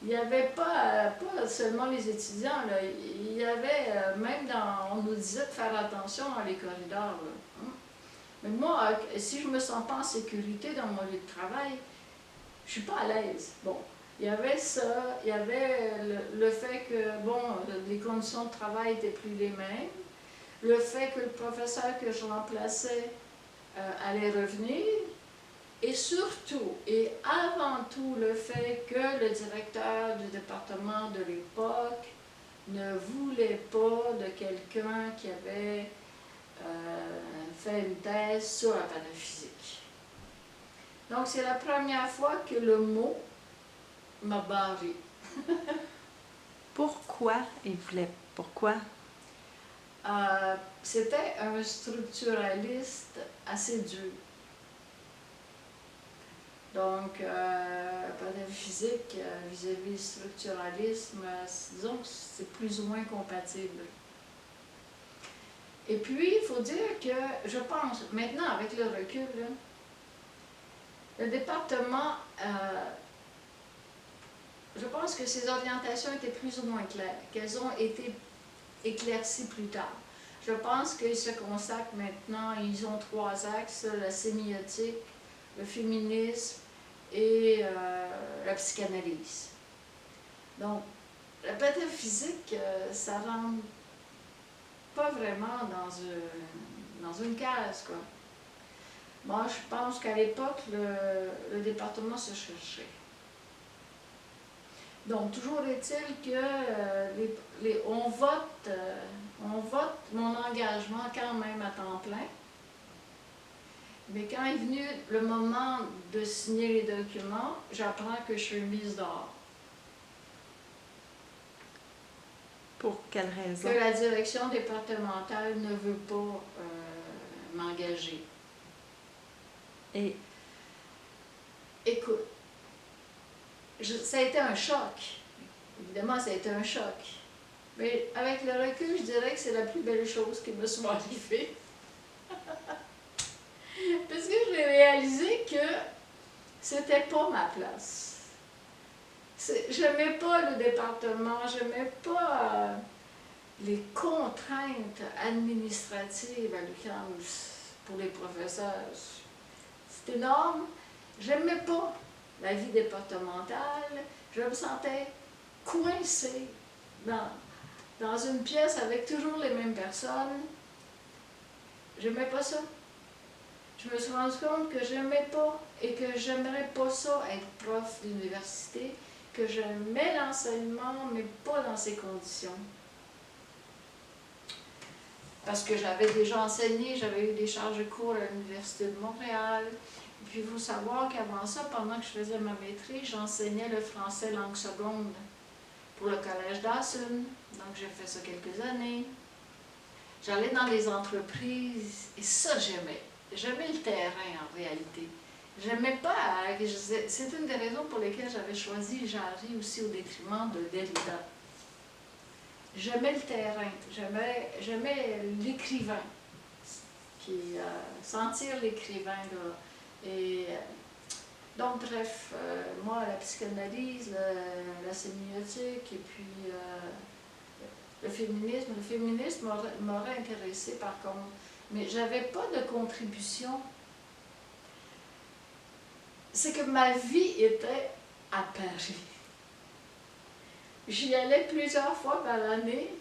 Il n'y avait pas seulement les étudiants, là. Il y avait, on nous disait de faire attention dans les corridors. Là. Mais moi, si je ne me sens pas en sécurité dans mon lieu de travail, je ne suis pas à l'aise. Bon, il y avait ça, il y avait le fait que, bon, les conditions de travail n'étaient plus les mêmes, le fait que le professeur que je remplaçais allait revenir, et surtout, et avant tout, le fait que le directeur du département de l'époque ne voulait pas de quelqu'un qui avait fait une thèse sur la pataphysique. Donc, c'est la première fois que le mot m'a barré. Pourquoi il voulait... Pourquoi? C'était un structuraliste assez dur. Donc, pataphysique vis-à-vis du structuralisme, disons que c'est plus ou moins compatible. Et puis, il faut dire que, je pense, maintenant avec le recul, là, le département, je pense que ses orientations étaient plus ou moins claires, qu'elles ont été éclaircies plus tard. Je pense qu'ils se consacrent maintenant, ils ont 3 axes, la sémiotique, le féminisme et la psychanalyse. Donc, la pataphysique, ça rentre pas vraiment dans une case, quoi. Moi, je pense qu'à l'époque, le département se cherchait. Donc, toujours est-il que on vote mon engagement quand même à temps plein. Mais quand est venu le moment de signer les documents, j'apprends que je suis mise dehors. Pour quelle raison? Que la direction départementale ne veut pas m'engager. Et écoute, ça a été un choc. Évidemment, ça a été un choc. Mais avec le recul, je dirais que c'est la plus belle chose qui me soit arrivée. Parce que j'ai réalisé que c'était pas ma place. J'aimais pas le département, j'aimais pas les contraintes administratives à l'UQAM pour les professeurs. C'est énorme. J'aimais pas la vie départementale. Je me sentais coincée dans une pièce avec toujours les mêmes personnes. J'aimais pas ça. Je me suis rendu compte que j'aimais pas et que j'aimerais pas ça être prof d'université, que j'aimais l'enseignement, mais pas dans ces conditions. Parce que j'avais déjà enseigné, j'avais eu des charges de cours à l'Université de Montréal. Et puis il faut savoir qu'avant ça, pendant que je faisais ma maîtrise, j'enseignais le français langue seconde pour le collège Dawson. Donc j'ai fait ça quelques années. J'allais dans les entreprises et ça j'aimais. J'aimais le terrain en réalité. J'aimais pas, c'est une des raisons pour lesquelles j'avais choisi Jarry aussi au détriment de Derrida. J'aimais le terrain, j'aimais l'écrivain, sentir l'écrivain. Et donc bref, moi la psychanalyse, la sémiotique et puis le féminisme m'aurait intéressé par contre. Mais j'avais pas de contribution. C'est que ma vie était à Paris. J'y allais plusieurs fois par l'année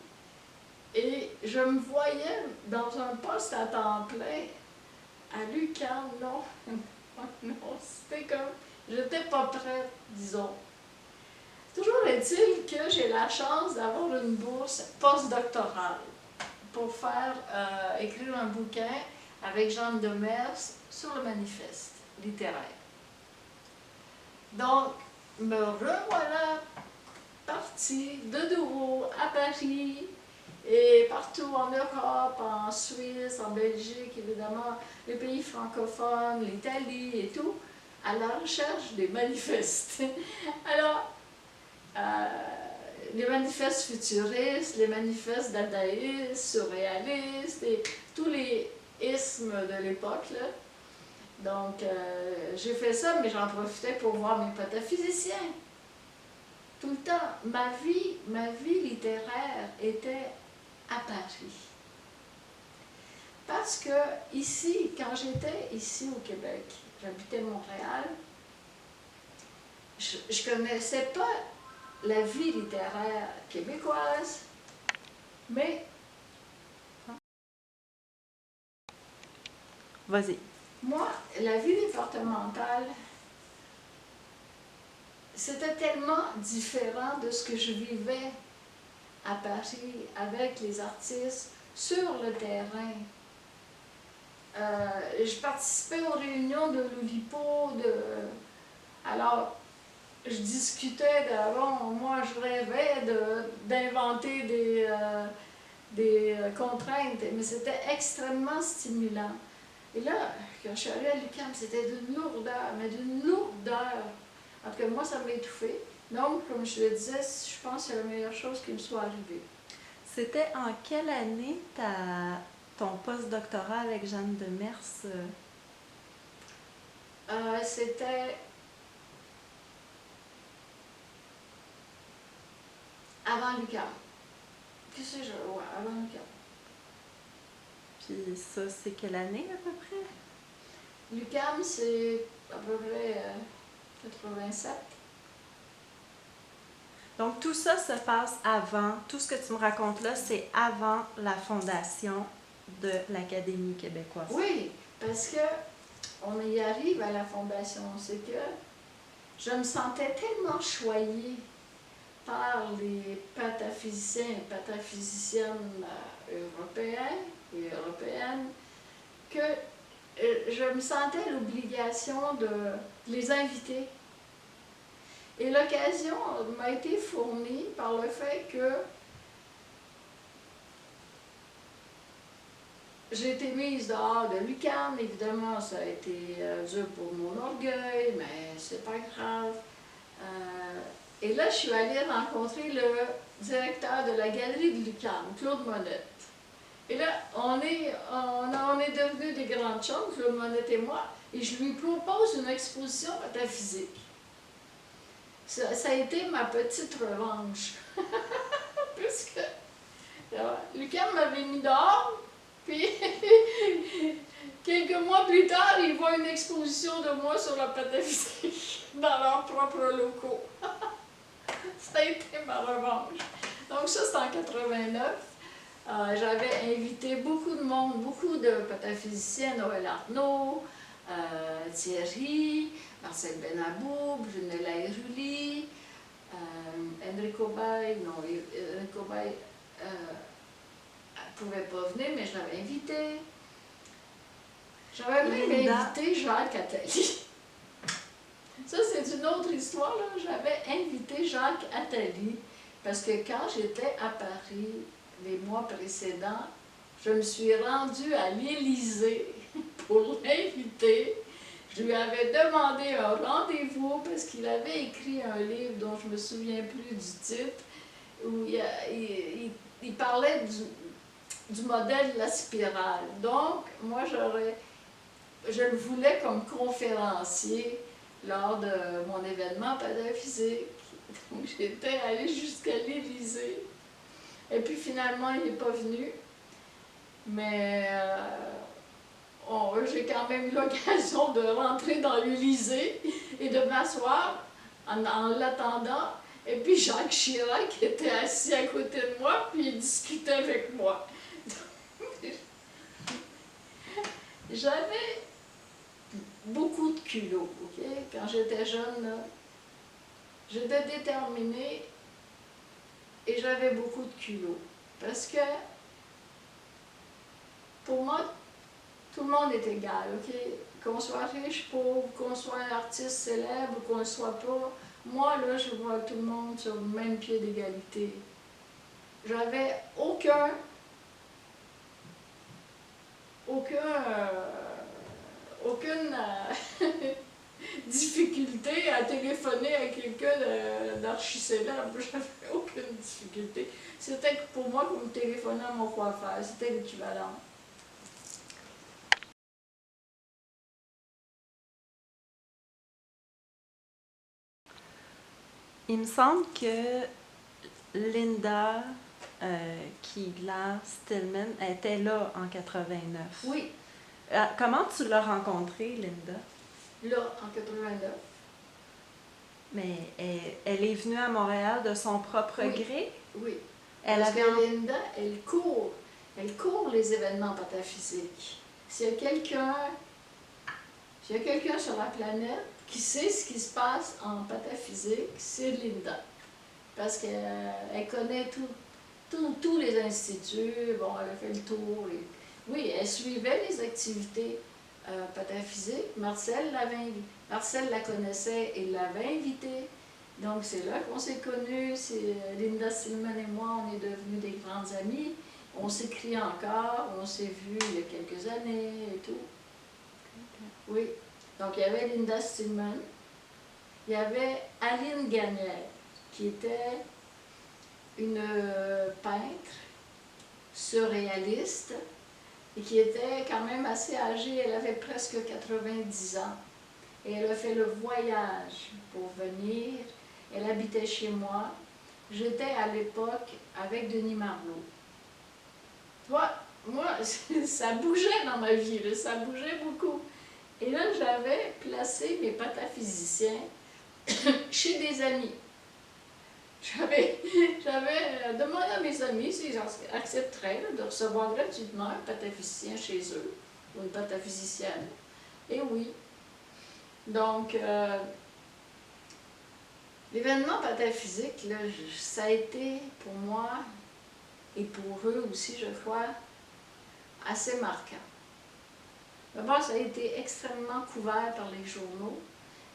et je me voyais dans un poste à temps plein à l'UQAM. Non, non, c'était comme, j'étais pas prête, disons. Toujours est-il que j'ai la chance d'avoir une bourse postdoctorale pour écrire un bouquin avec Jeanne Demers sur le manifeste littéraire. Donc, me revoilà partie de nouveau à Paris et partout en Europe, en Suisse, en Belgique, évidemment, les pays francophones, l'Italie et tout, à la recherche des manifestes. Alors, les manifestes futuristes, les manifestes dadaïstes, surréalistes, et tous les ismes de l'époque, là. Donc, j'ai fait ça, mais j'en profitais pour voir mes pataphysiciens. Tout le temps, ma vie littéraire était à Paris. Parce que ici, quand j'étais ici au Québec, j'habitais Montréal, je ne connaissais pas la vie littéraire québécoise, mais... Vas-y. Moi, la vie départementale, c'était tellement différent de ce que je vivais à Paris avec les artistes sur le terrain. Je participais aux réunions de l'Oulipo, alors je discutais moi je rêvais d'inventer des contraintes, mais c'était extrêmement stimulant. Et là, quand je suis allée à l'UQAM, c'était d'une lourdeur, mais d'une lourdeur. En tout cas, moi, ça m'a étouffée. Donc, comme je le disais, je pense que c'est la meilleure chose qui me soit arrivée. C'était en quelle année ton post-doctorat avec Jeanne Demers? C'était avant l'UQAM. Qu'est-ce que je... Ouais, avant l'UQAM. Puis ça, c'est quelle année à peu près? L'UQAM, c'est à peu près 87. Donc, tout ça se passe avant, tout ce que tu me racontes là, c'est avant la fondation de l'Académie québécoise. Oui, parce que on y arrive à la fondation, c'est que je me sentais tellement choyée par les pataphysiciens et pataphysiciennes européens et européennes que je me sentais l'obligation de les inviter. Et l'occasion m'a été fournie par le fait que j'ai été mise dehors de l'UQAM. Évidemment, ça a été dur pour mon orgueil, mais c'est pas grave. Et là, je suis allée rencontrer le directeur de la galerie de l'UQAM, Claude Monette. Et là, on est devenus des grandes chums, Claude Monette et moi, et je lui propose une exposition pataphysique. Ça a été ma petite revanche. Puisque l'UQAM m'avait mis dehors, puis quelques mois plus tard, ils voient une exposition de moi sur la pataphysique dans leurs propres locaux. Ça a été ma revanche. Donc ça, c'était en 89. J'avais invité beaucoup de monde, beaucoup de pataphysiciens, Noël Arnaud, Thierry, Marcel Benabou, Brunella Eruli, Enrico Bay, non, Enrico Bay ne pouvait pas venir, mais je l'avais invité. J'avais même invité Jacques Attali. Ça, c'est une autre histoire, là. J'avais invité Jacques Attali, parce que quand j'étais à Paris, les mois précédents, je me suis rendue à l'Élysée pour l'inviter. Je lui avais demandé un rendez-vous parce qu'il avait écrit un livre dont je ne me souviens plus du titre, où il parlait du modèle de la spirale. Donc, moi, je le voulais comme conférencier lors de mon événement pataphysique. Donc, j'étais allée jusqu'à l'Élysée. Et puis, finalement, il n'est pas venu. Mais j'ai quand même eu l'occasion de rentrer dans l'Élysée et de m'asseoir en l'attendant. Et puis Jacques Chirac était assis à côté de moi, puis il discutait avec moi. J'avais beaucoup de culot, ok? Quand j'étais jeune, là, j'étais déterminée et j'avais beaucoup de culot. Parce que, pour moi, tout le monde est égal, ok? Qu'on soit riche, pauvre, qu'on soit un artiste célèbre, qu'on ne soit pas. Moi, là, je vois tout le monde sur le même pied d'égalité. J'avais aucune difficulté à téléphoner à quelqu'un d'archi-célèbre. J'avais aucune difficulté. C'était pour moi comme téléphoner à mon coiffeur. C'était l'équivalent. Il me semble que Linda Kiegler-Stillman était là en 89. Oui. Comment tu l'as rencontrée, Linda? Là, en 89. Mais elle est venue à Montréal de son propre Oui. Gré? Oui. Parce que Linda, elle court les événements pataphysiques. S'il y a quelqu'un sur la planète qui sait ce qui se passe en pataphysique, c'est Linda. Parce qu'elle connaît tous les instituts, bon, elle a fait le tour. Oui, elle suivait les activités pataphysiques. Marcel la connaissait et l'avait invitée. Donc c'est là qu'on s'est connus. Linda Stillman et moi, on est devenus des grandes amies. On s'écrit encore, on s'est vus il y a quelques années et tout. Oui. Donc il y avait Linda Stillman. Il y avait Aline Gagnaire, qui était une peintre surréaliste et qui était quand même assez âgée. Elle avait presque 90 ans. Et elle a fait le voyage pour venir. Elle habitait chez moi. J'étais à l'époque avec Denis Marleau. Tu vois, moi, ça bougeait dans ma vie, là, ça bougeait beaucoup. Et là, j'avais placé mes pataphysiciens chez des amis. J'avais j'avais demandé à mes amis s'ils accepteraient là, de recevoir gratuitement un pataphysicien chez eux, ou une pataphysicienne. Et oui. Donc, l'événement pataphysique, là, ça a été pour moi, et pour eux aussi, je crois, assez marquant. D'abord, ça a été extrêmement couvert par les journaux.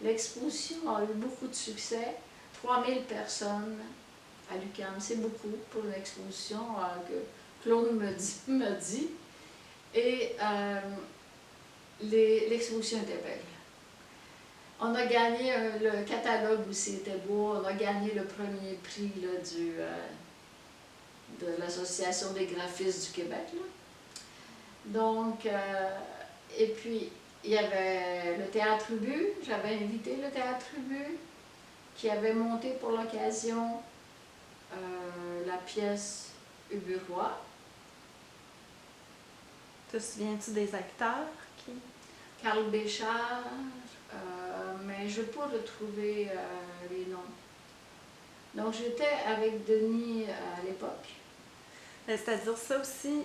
L'exposition a eu beaucoup de succès. 3000 personnes à l'UQAM, c'est beaucoup pour une exposition que Claude me dit. Et l'exposition était belle. On a gagné, le catalogue aussi était beau, on a gagné le premier prix là, de l'Association des graphistes du Québec. Là. Donc, et puis, il y avait le Théâtre Ubu, j'avais invité le Théâtre Ubu, qui avait monté pour l'occasion la pièce Ubu-Roi. Te souviens-tu des acteurs qui... Carl Béchard, mais je ne vais pas retrouver les noms. Donc j'étais avec Denis à l'époque. C'est-à-dire ça aussi,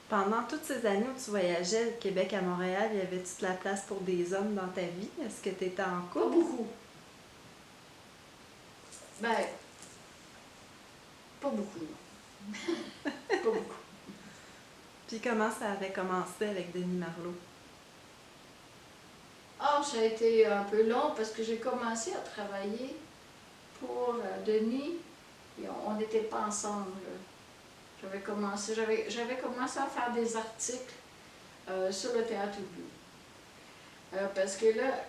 pendant toutes ces années où tu voyageais du Québec à Montréal, y avait-tu de la place pour des hommes dans ta vie? Est-ce que tu étais en couple? Pas beaucoup. Ben, pas beaucoup, non. Pas beaucoup. Puis comment ça avait commencé avec Denis Marleau? Ah, ça a été un peu long parce que j'ai commencé à travailler pour Denis et on n'était pas ensemble. J'avais commencé à faire des articles sur le Théâtre Ubu. Parce que là,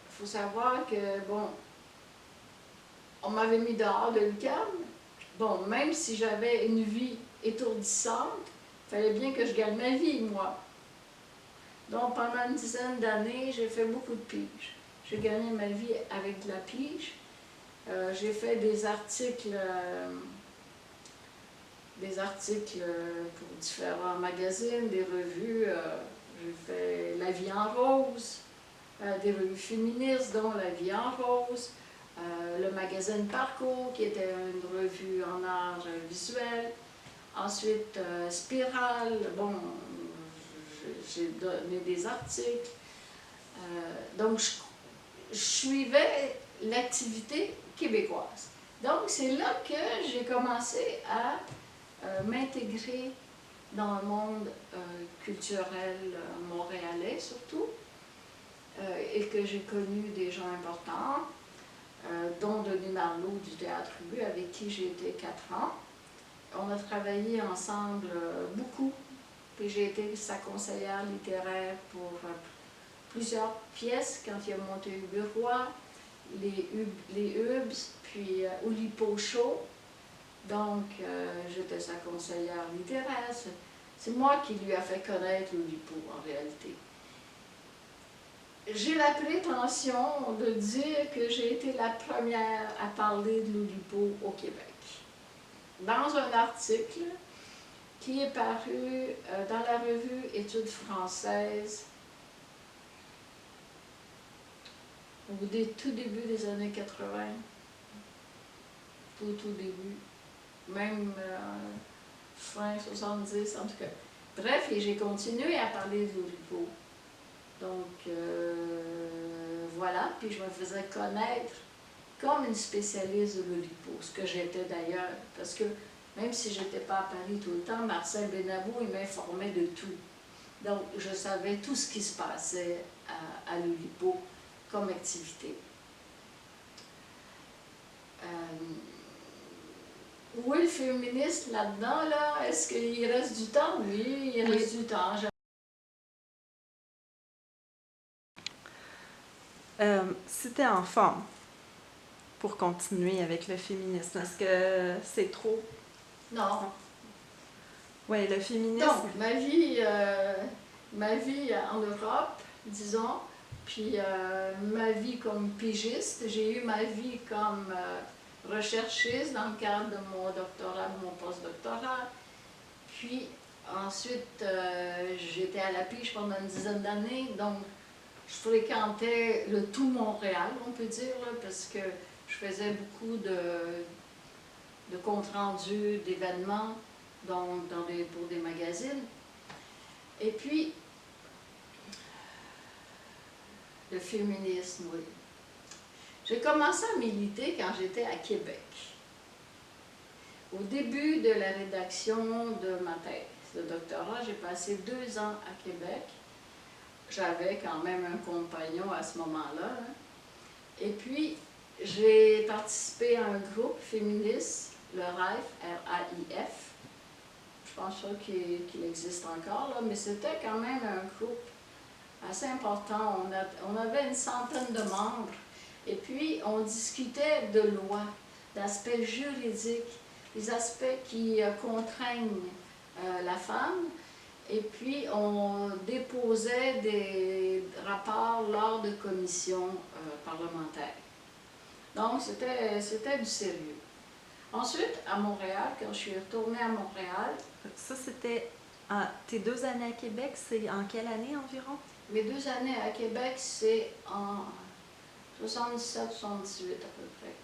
il faut savoir que, bon, on m'avait mis dehors de l'UQAM. Bon, même si j'avais une vie étourdissante, il fallait bien que je gagne ma vie, moi. Donc, pendant une dizaine d'années, j'ai fait beaucoup de piges. J'ai gagné ma vie avec de la pige. J'ai fait des articles pour différents magazines, des revues. J'ai fait La Vie en rose, des revues féministes, dont La Vie en rose, le magazine Parcours, qui était une revue en art visuel. Ensuite, Spirale, bon, j'ai donné des articles. Donc, je suivais l'activité québécoise. Donc, c'est là que j'ai commencé à m'intégrer dans le monde culturel montréalais, surtout, et que j'ai connu des gens importants, dont Denis Marleau du Théâtre Ubu, avec qui j'ai été 4 ans. On a travaillé ensemble beaucoup, puis j'ai été sa conseillère littéraire pour plusieurs pièces quand il a monté Ubu-Roi, les Hubs, puis Oulipo Show. Donc, j'étais sa conseillère littéraire. C'est moi qui lui a fait connaître l'Oulipo, en réalité. J'ai la prétention de dire que j'ai été la première à parler de l'Oulipo au Québec. Dans un article qui est paru dans la revue Études françaises au tout début des années 80, tout début, même fin 70 en tout cas. Bref, et j'ai continué à parler de l'Oulipo. Donc, voilà, puis je me faisais connaître comme une spécialiste de l'Oulipo, ce que j'étais d'ailleurs, parce que même si je n'étais pas à Paris tout le temps, Marcel Benabou, il m'informait de tout. Donc, je savais tout ce qui se passait à l'Oulipo comme activité. Où est le féministe là-dedans, là? Est-ce qu'il reste du temps? Oui, il reste du temps. Si tu es en forme pour continuer avec le féminisme, est-ce que c'est trop? Non. Oui, le féminisme. Donc, ma vie en Europe, disons, puis ma vie comme pigiste, j'ai eu ma vie comme recherchiste dans le cadre de mon doctorat, de mon post-doctorat. Puis ensuite, j'étais à la pige pendant une dizaine d'années, donc je fréquentais le tout Montréal, on peut dire, là, parce que Je faisais beaucoup de comptes rendus d'événements pour des magazines. Et puis, le féminisme, oui. J'ai commencé à militer quand j'étais à Québec. Au début de la rédaction de ma thèse de doctorat, j'ai passé 2 ans à Québec. J'avais quand même un compagnon à ce moment-là. Hein. Et puis, j'ai participé à un groupe féministe, le RAIF, R-A-I-F. Je pense pas qu'il existe encore, là, mais c'était quand même un groupe assez important. On avait une centaine de membres. Et puis, on discutait de lois, d'aspects juridiques, des aspects qui contraignent la femme. Et puis, on déposait des rapports lors de commissions parlementaires. Donc, c'était du sérieux. Ensuite, à Montréal, quand je suis retournée à Montréal... Ça, c'était... tes 2 années à Québec, c'est en quelle année environ? Mes 2 années à Québec, c'est en 77-78 à peu près.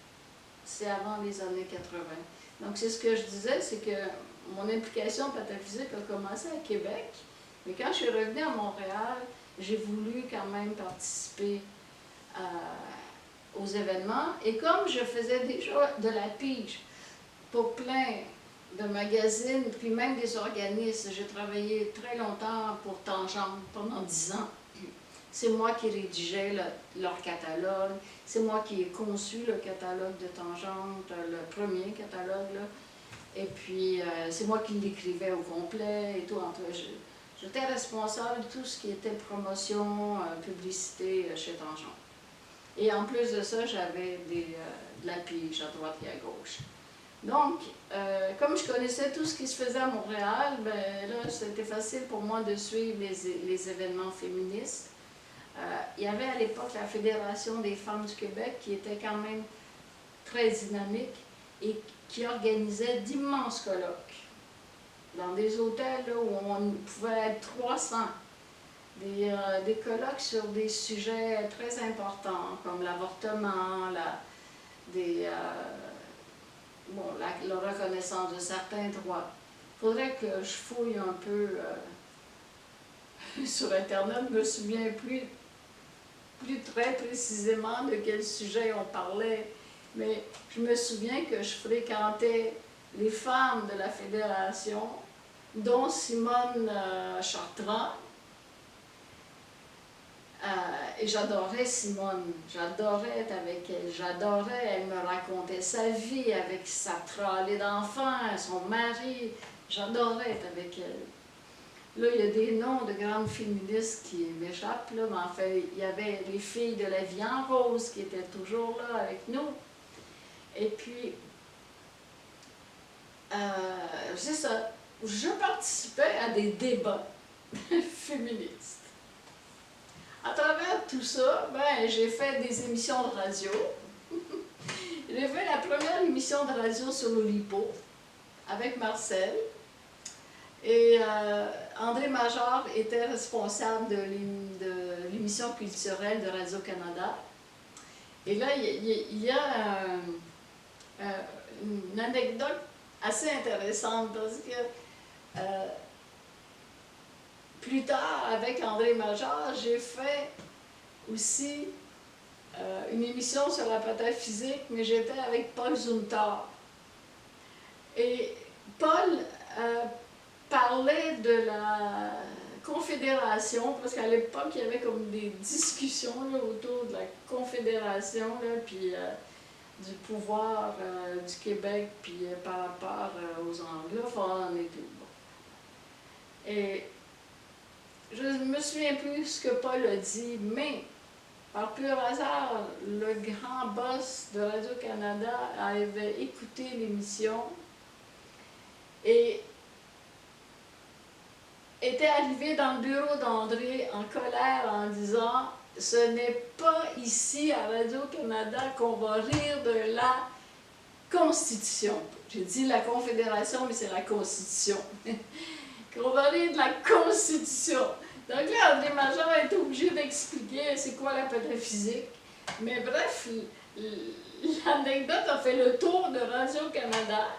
C'est avant les années 80. Donc, c'est ce que je disais, c'est que mon implication pataphysique a commencé à Québec, mais quand je suis revenue à Montréal, j'ai voulu quand même participer aux événements. Et comme je faisais déjà de la pige pour plein de magazines, puis même des organismes, j'ai travaillé très longtemps pour Tangente pendant 10 ans. C'est moi qui rédigeais leur catalogue, c'est moi qui ai conçu le catalogue de Tangente, le premier catalogue, là. Et puis c'est moi qui l'écrivais au complet et tout. J'étais responsable de tout ce qui était promotion, publicité chez Tangente. Et en plus de ça, j'avais de la pige à droite et à gauche. Donc, comme je connaissais tout ce qui se faisait à Montréal, ben là, c'était facile pour moi de suivre les événements féministes. Il y avait à l'époque la Fédération des femmes du Québec qui était quand même très dynamique et qui organisait d'immenses colloques dans des hôtels là, où on pouvait être 300. Des colloques sur des sujets très importants comme l'avortement, la reconnaissance de certains droits. Il faudrait que je fouille un peu sur Internet, je me souviens plus très précisément de quel sujet on parlait, mais je me souviens que je fréquentais les femmes de la Fédération, dont Simone Chartrand, et j'adorais Simone, j'adorais être avec elle, elle me racontait sa vie avec sa tralée d'enfants, son mari, j'adorais être avec elle. Là, il y a des noms de grandes féministes qui m'échappent, là, mais en fait, il y avait les filles de la vie en rose qui étaient toujours là avec nous. Et puis, c'est ça, je participais à des débats féministes. À travers tout ça, ben, j'ai fait des émissions de radio. J'ai fait la première émission de radio sur l'Oulipo avec Marcel. Et André Major était responsable de l'émission culturelle de Radio-Canada. Et là, il y a une anecdote assez intéressante parce que plus tard, avec André Major, j'ai fait aussi une émission sur la pataphysique, mais j'étais avec Paul Zumthor. Et Paul parlait de la Confédération, parce qu'à l'époque, il y avait comme des discussions là, autour de la Confédération, là, puis du pouvoir du Québec, puis par rapport aux anglophones et tout. Bon. Et je ne me souviens plus ce que Paul a dit, mais par pur hasard, le grand boss de Radio-Canada avait écouté l'émission et était arrivé dans le bureau d'André en colère en disant « Ce n'est pas ici à Radio-Canada qu'on va rire de la Constitution. » J'ai dit la Confédération, mais c'est la Constitution. Qu'on va rire de la Constitution. Donc là, André Major est obligé d'expliquer c'est quoi la pataphysique. Mais bref, l'anecdote a fait le tour de Radio-Canada.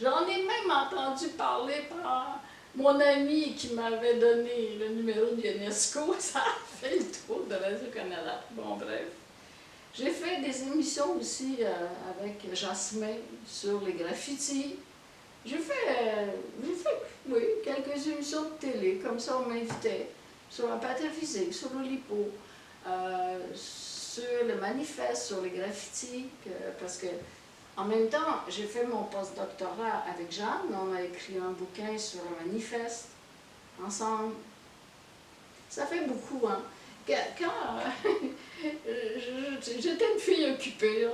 J'en ai même entendu parler par mon ami qui m'avait donné le numéro de l'UNESCO. Ça a fait le tour de Radio-Canada. Bon, bref. J'ai fait des émissions aussi avec Jasmin sur les graffitis. J'ai fait, oui, quelques émissions de télé, comme ça on m'invitait, sur la pataphysique, sur l'Olipo, sur le manifeste, sur les graffitis, parce que en même temps, j'ai fait mon post-doctorat avec Jeanne, on a écrit un bouquin sur le manifeste, ensemble. Ça fait beaucoup, hein. Quand j'étais une fille occupée, là.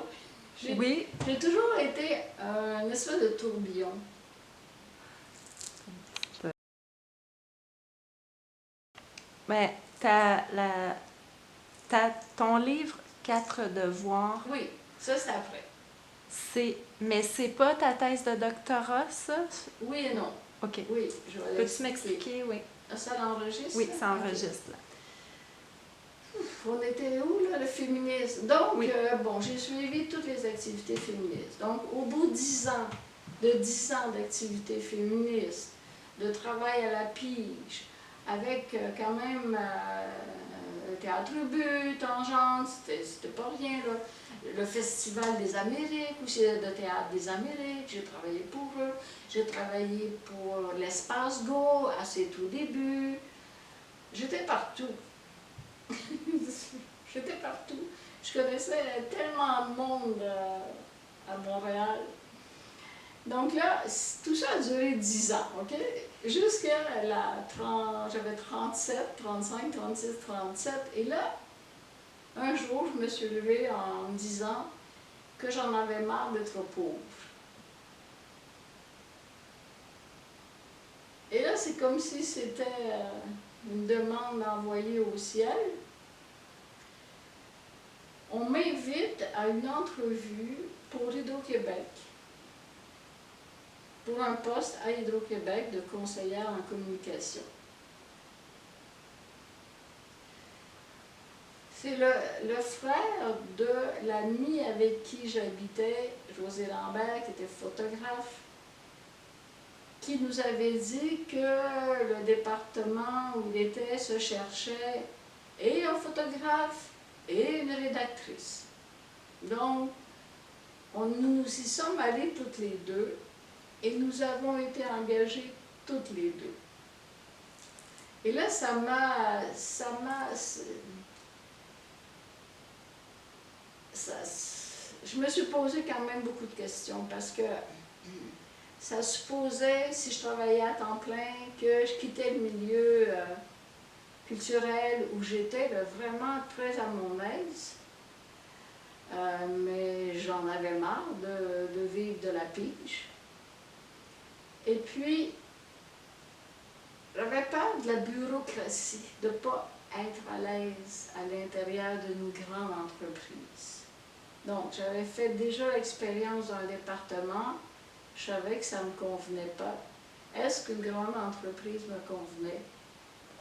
Oui. J'ai toujours été un espèce de tourbillon. Mais ton livre « 4 devoirs », oui, ça c'est après. Mais c'est pas ta thèse de doctorat, ça? Oui et non. OK. Oui, je vais Peux-tu m'expliquer? Oui. Ça l'enregistre? Oui, ça enregistre. Okay. On était où, là, le féminisme? Donc, oui. Bon, j'ai suivi toutes les activités féministes. Donc, au bout de 10 ans d'activités féministes, de travail à la pige, avec quand même Théâtre But, Tangente, c'était pas rien, là. Le Festival des Amériques, aussi de Théâtre des Amériques, j'ai travaillé pour eux. J'ai travaillé pour l'Espace Go à ses tout débuts. J'étais partout. J'étais partout. Je connaissais tellement de monde à Montréal. Donc là, tout ça a duré 10 ans, OK? Jusqu'à j'avais 37, 35, 36, 37. Et là, un jour, je me suis levée en me disant que j'en avais marre d'être pauvre. Et là, c'est comme si c'était une demande envoyée au ciel. On m'invite à une entrevue pour Hydro-Québec, pour un poste à Hydro-Québec de conseillère en communication. C'est le frère de l'ami avec qui j'habitais, José Lambert, qui était photographe, qui nous avait dit que le département où il était se cherchait et un photographe et une rédactrice. Donc, nous y sommes allés toutes les deux et nous avons été engagés toutes les deux. Et là, je me suis posé quand même beaucoup de questions parce que ça supposait, si je travaillais à temps plein, que je quittais le milieu culturel où j'étais vraiment très à mon aise. Mais j'en avais marre de vivre de la pige. Et puis, j'avais peur de la bureaucratie, de ne pas être à l'aise à l'intérieur d'une grande entreprise. Donc, j'avais fait déjà l'expérience d'un département, je savais que ça ne me convenait pas. Est-ce qu'une grande entreprise me convenait?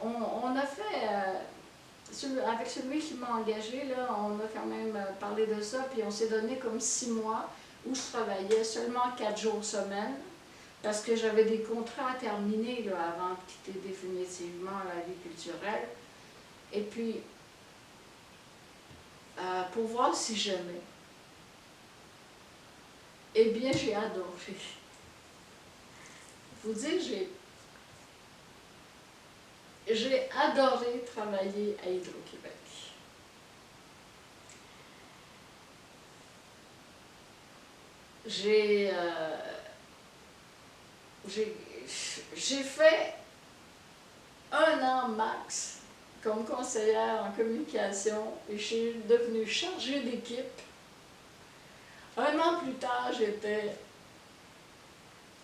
On a fait, avec celui qui m'a engagé, là, on a quand même parlé de ça, puis on s'est donné comme 6 mois où je travaillais seulement 4 jours semaine, parce que j'avais des contrats à terminer là, avant de quitter définitivement la vie culturelle. Et puis, pour voir si j'aimais. Eh bien, j'ai adoré. Vous dire, j'ai adoré travailler à Hydro-Québec. J'ai fait 1 an max comme conseillère en communication et je suis devenue chargée d'équipe. 1 an plus tard, j'étais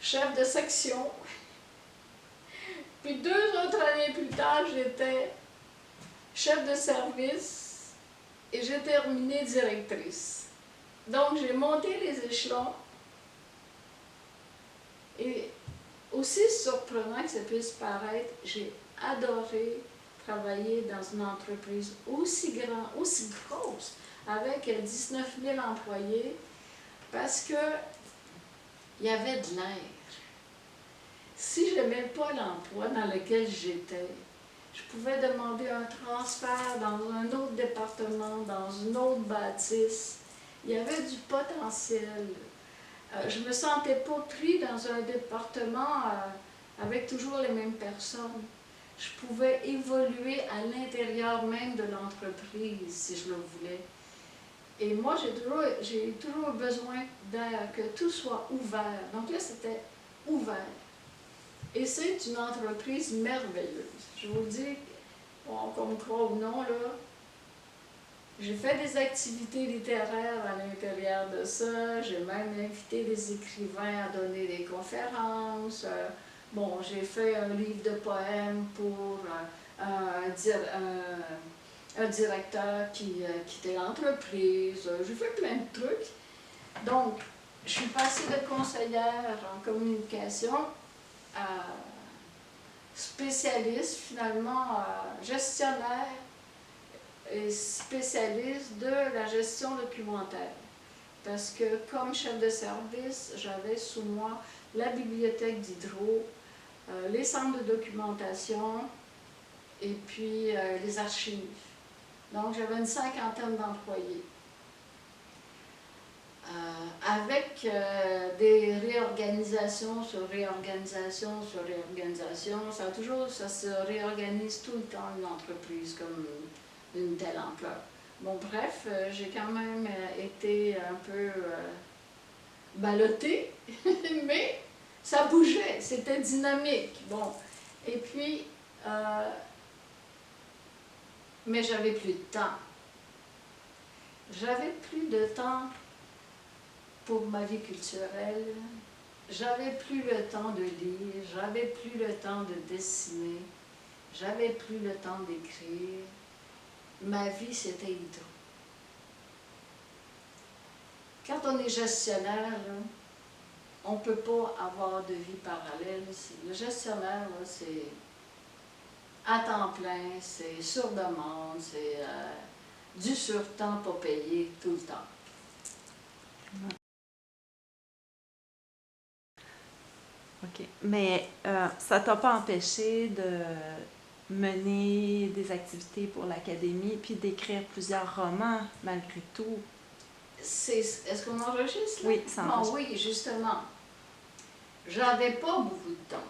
chef de section. Puis 2 autres années plus tard, j'étais chef de service et j'ai terminé directrice. Donc, j'ai monté les échelons et aussi surprenant que ça puisse paraître, j'ai adoré travailler dans une entreprise aussi grande, aussi grosse, avec 19 000 employés Parce que il y avait de l'air. Si je n'aimais pas l'emploi dans lequel j'étais, je pouvais demander un transfert dans un autre département, dans une autre bâtisse. Il y avait du potentiel. Je ne me sentais pas pris dans un département avec toujours les mêmes personnes. Je pouvais évoluer à l'intérieur même de l'entreprise si je le voulais. Et moi, j'ai toujours besoin d'air, que tout soit ouvert. Donc là, c'était ouvert. Et c'est une entreprise merveilleuse. Je vous le dis, bon, qu'on me croit ou non, là, j'ai fait des activités littéraires à l'intérieur de ça. J'ai même invité des écrivains à donner des conférences. Bon, j'ai fait un livre de poèmes pour un directeur qui quittait l'entreprise. J'ai fait plein de trucs. Donc, je suis passée de conseillère en communication à spécialiste, finalement, gestionnaire et spécialiste de la gestion documentaire. Parce que comme chef de service, j'avais sous moi la bibliothèque d'Hydro, les centres de documentation et puis les archives. Donc j'avais une 50aine d'employés. Avec des réorganisations sur réorganisation sur réorganisation, ça se réorganise tout le temps une entreprise comme une telle ampleur. Bon, bref, j'ai quand même été un peu ballottée, mais ça bougeait, c'était dynamique. Bon, et puis, mais j'avais plus de temps. J'avais plus de temps pour ma vie culturelle. J'avais plus le temps de lire, j'avais plus le temps de dessiner, j'avais plus le temps d'écrire. Ma vie, c'était Hydro. Quand on est gestionnaire, là, on ne peut pas avoir de vie parallèle. Le gestionnaire, c'est à temps plein, c'est sur demande, c'est du surtemps pas payé tout le temps. OK. Mais ça t'a pas empêché de mener des activités pour l'académie puis d'écrire plusieurs romans malgré tout? Est-ce qu'on enregistre? Là? Oui, ça enregistre. Bon, oui, justement. J'avais pas beaucoup de temps.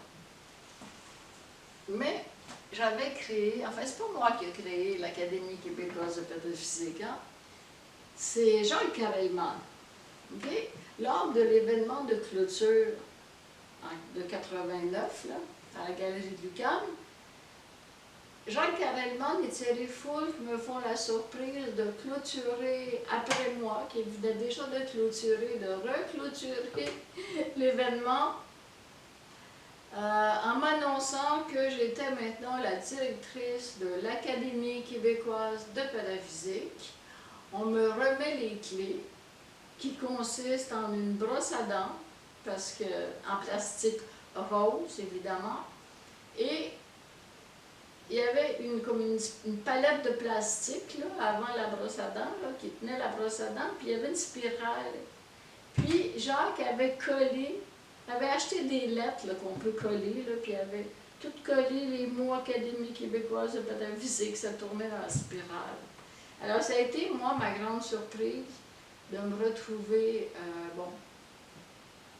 Mais j'avais créé, enfin, c'est pas moi qui ai créé l'Académie québécoise de pédophysique, hein? C'est Jean Carrelman. Okay? Lors de l'événement de clôture de 89, là, à la Galerie de l'UQAM, Jean Carrelman et Thierry Foulque me font la surprise de clôturer après moi, qui venait déjà de clôturer, de reclôturer l'événement, en m'annonçant que j'étais maintenant la directrice de l'Académie québécoise de pédophysique. On me remet les clés, qui consistent en une brosse à dents, parce que en plastique rose, évidemment, et il y avait comme une palette de plastique là, avant la brosse à dents, là, qui tenait la brosse à dents, puis il y avait une spirale. Puis Jacques avait acheté des lettres qu'on peut coller, là, puis il avait tout collé les mots Académie québécoise de pédophysique, ça tournait dans la spirale. Alors ça a été, moi, ma grande surprise de me retrouver, bon,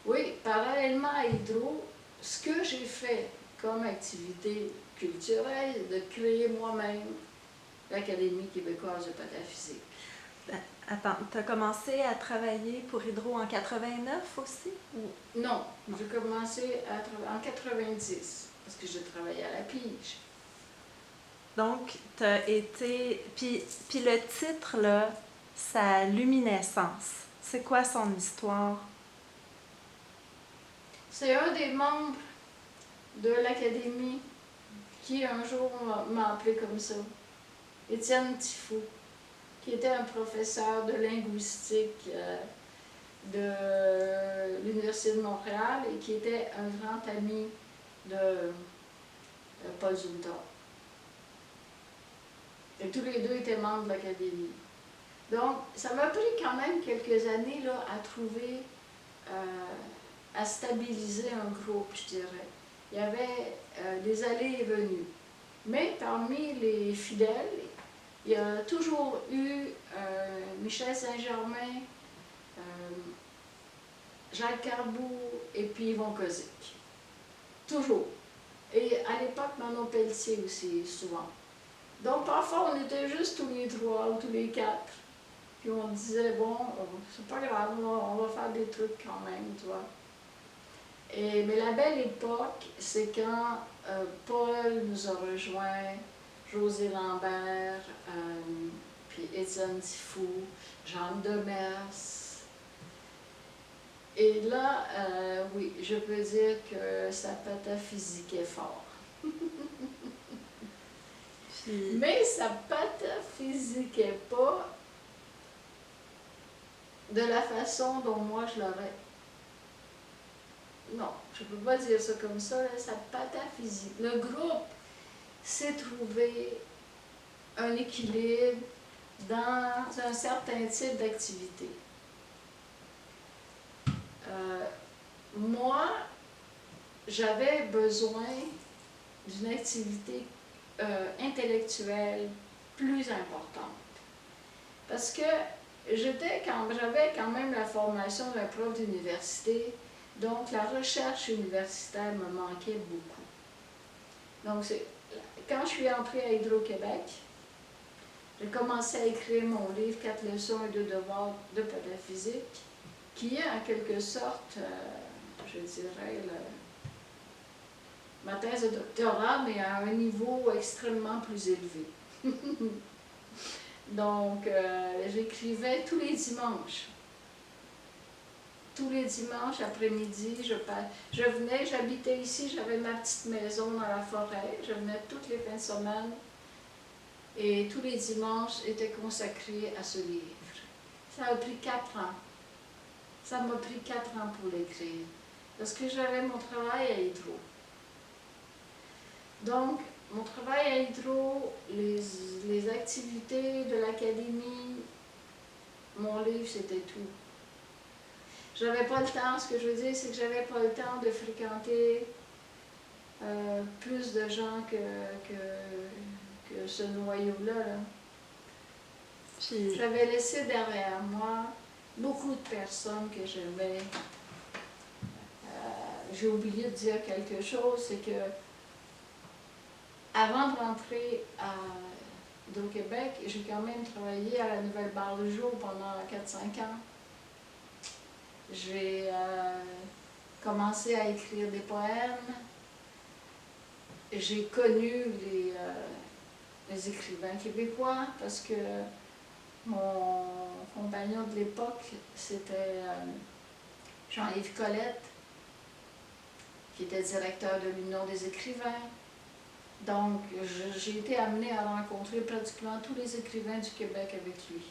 oui, parallèlement à Hydro, ce que j'ai fait comme activité culturelle, de créer moi-même l'Académie québécoise de pédophysique. Attends, tu as commencé à travailler pour Hydro en 89 aussi? Ou... Non, j'ai commencé en 90, parce que j'ai travaillé à la Pige. Donc, tu as été... Puis le titre, là, sa luminescence, c'est quoi son histoire? C'est un des membres de l'Académie qui un jour m'a appelé comme ça, Étienne Tifou, qui était un professeur de linguistique de l'Université de Montréal et qui était un grand ami de Paul Zouta. Et tous les deux étaient membres de l'Académie. Donc, ça m'a pris quand même quelques années là, à trouver, à stabiliser un groupe, je dirais. Il y avait des allées et venues. Mais parmi les fidèles, il y a toujours eu Michel Saint-Germain, Jacques Carboux et puis Yvon Kozik. Toujours. Et à l'époque, Manon Pelletier aussi, souvent. Donc parfois, on était juste tous les trois ou tous les quatre. Puis on disait, bon, c'est pas grave, on va faire des trucs quand même, tu vois. Mais la belle époque, c'est quand Paul nous a rejoints, José Lambert, puis Étienne Tifou, Jeanne Demers. Et là, oui, je peux dire que ça pataphysiquait fort. Mais ça pataphysiquait pas de la façon dont moi je l'aurais. Non, je ne peux pas dire ça comme ça, là, ça pataphysique. Le groupe s'est trouvé un équilibre dans un certain type d'activité. Moi, j'avais besoin d'une activité intellectuelle plus importante. Parce que j'avais quand même la formation d'un prof d'université, donc la recherche universitaire me manquait beaucoup. Donc, quand je suis entrée à Hydro-Québec, j'ai commencé à écrire mon livre « 4 leçons et 2 devoirs de pataphysique », qui est en quelque sorte, je dirais, ma thèse de doctorat, mais à un niveau extrêmement plus élevé. Donc, j'écrivais tous les dimanches. Tous les dimanches après-midi, je venais, j'habitais ici, j'avais ma petite maison dans la forêt, je venais toutes les fins de semaine et tous les dimanches étaient consacrés à ce livre. Ça a pris 4 ans. Ça m'a pris 4 ans pour l'écrire, parce que j'avais mon travail à Hydro. Donc, mon travail à Hydro, les activités de l'académie, mon livre, c'était tout. J'avais pas le temps, ce que je veux dire, c'est que j'avais pas le temps de fréquenter plus de gens que ce noyau-là. Là. J'avais laissé derrière moi beaucoup de personnes que j'aimais. J'ai oublié de dire quelque chose, c'est que avant de rentrer à Hydro-Québec, j'ai quand même travaillé à la Nouvelle Barre du Jour pendant 4-5 ans. J'ai commencé à écrire des poèmes. J'ai connu les écrivains québécois parce que mon compagnon de l'époque, c'était Jean-Yves Colette, qui était directeur de l'Union des écrivains. Donc, j'ai été amenée à rencontrer pratiquement tous les écrivains du Québec avec lui.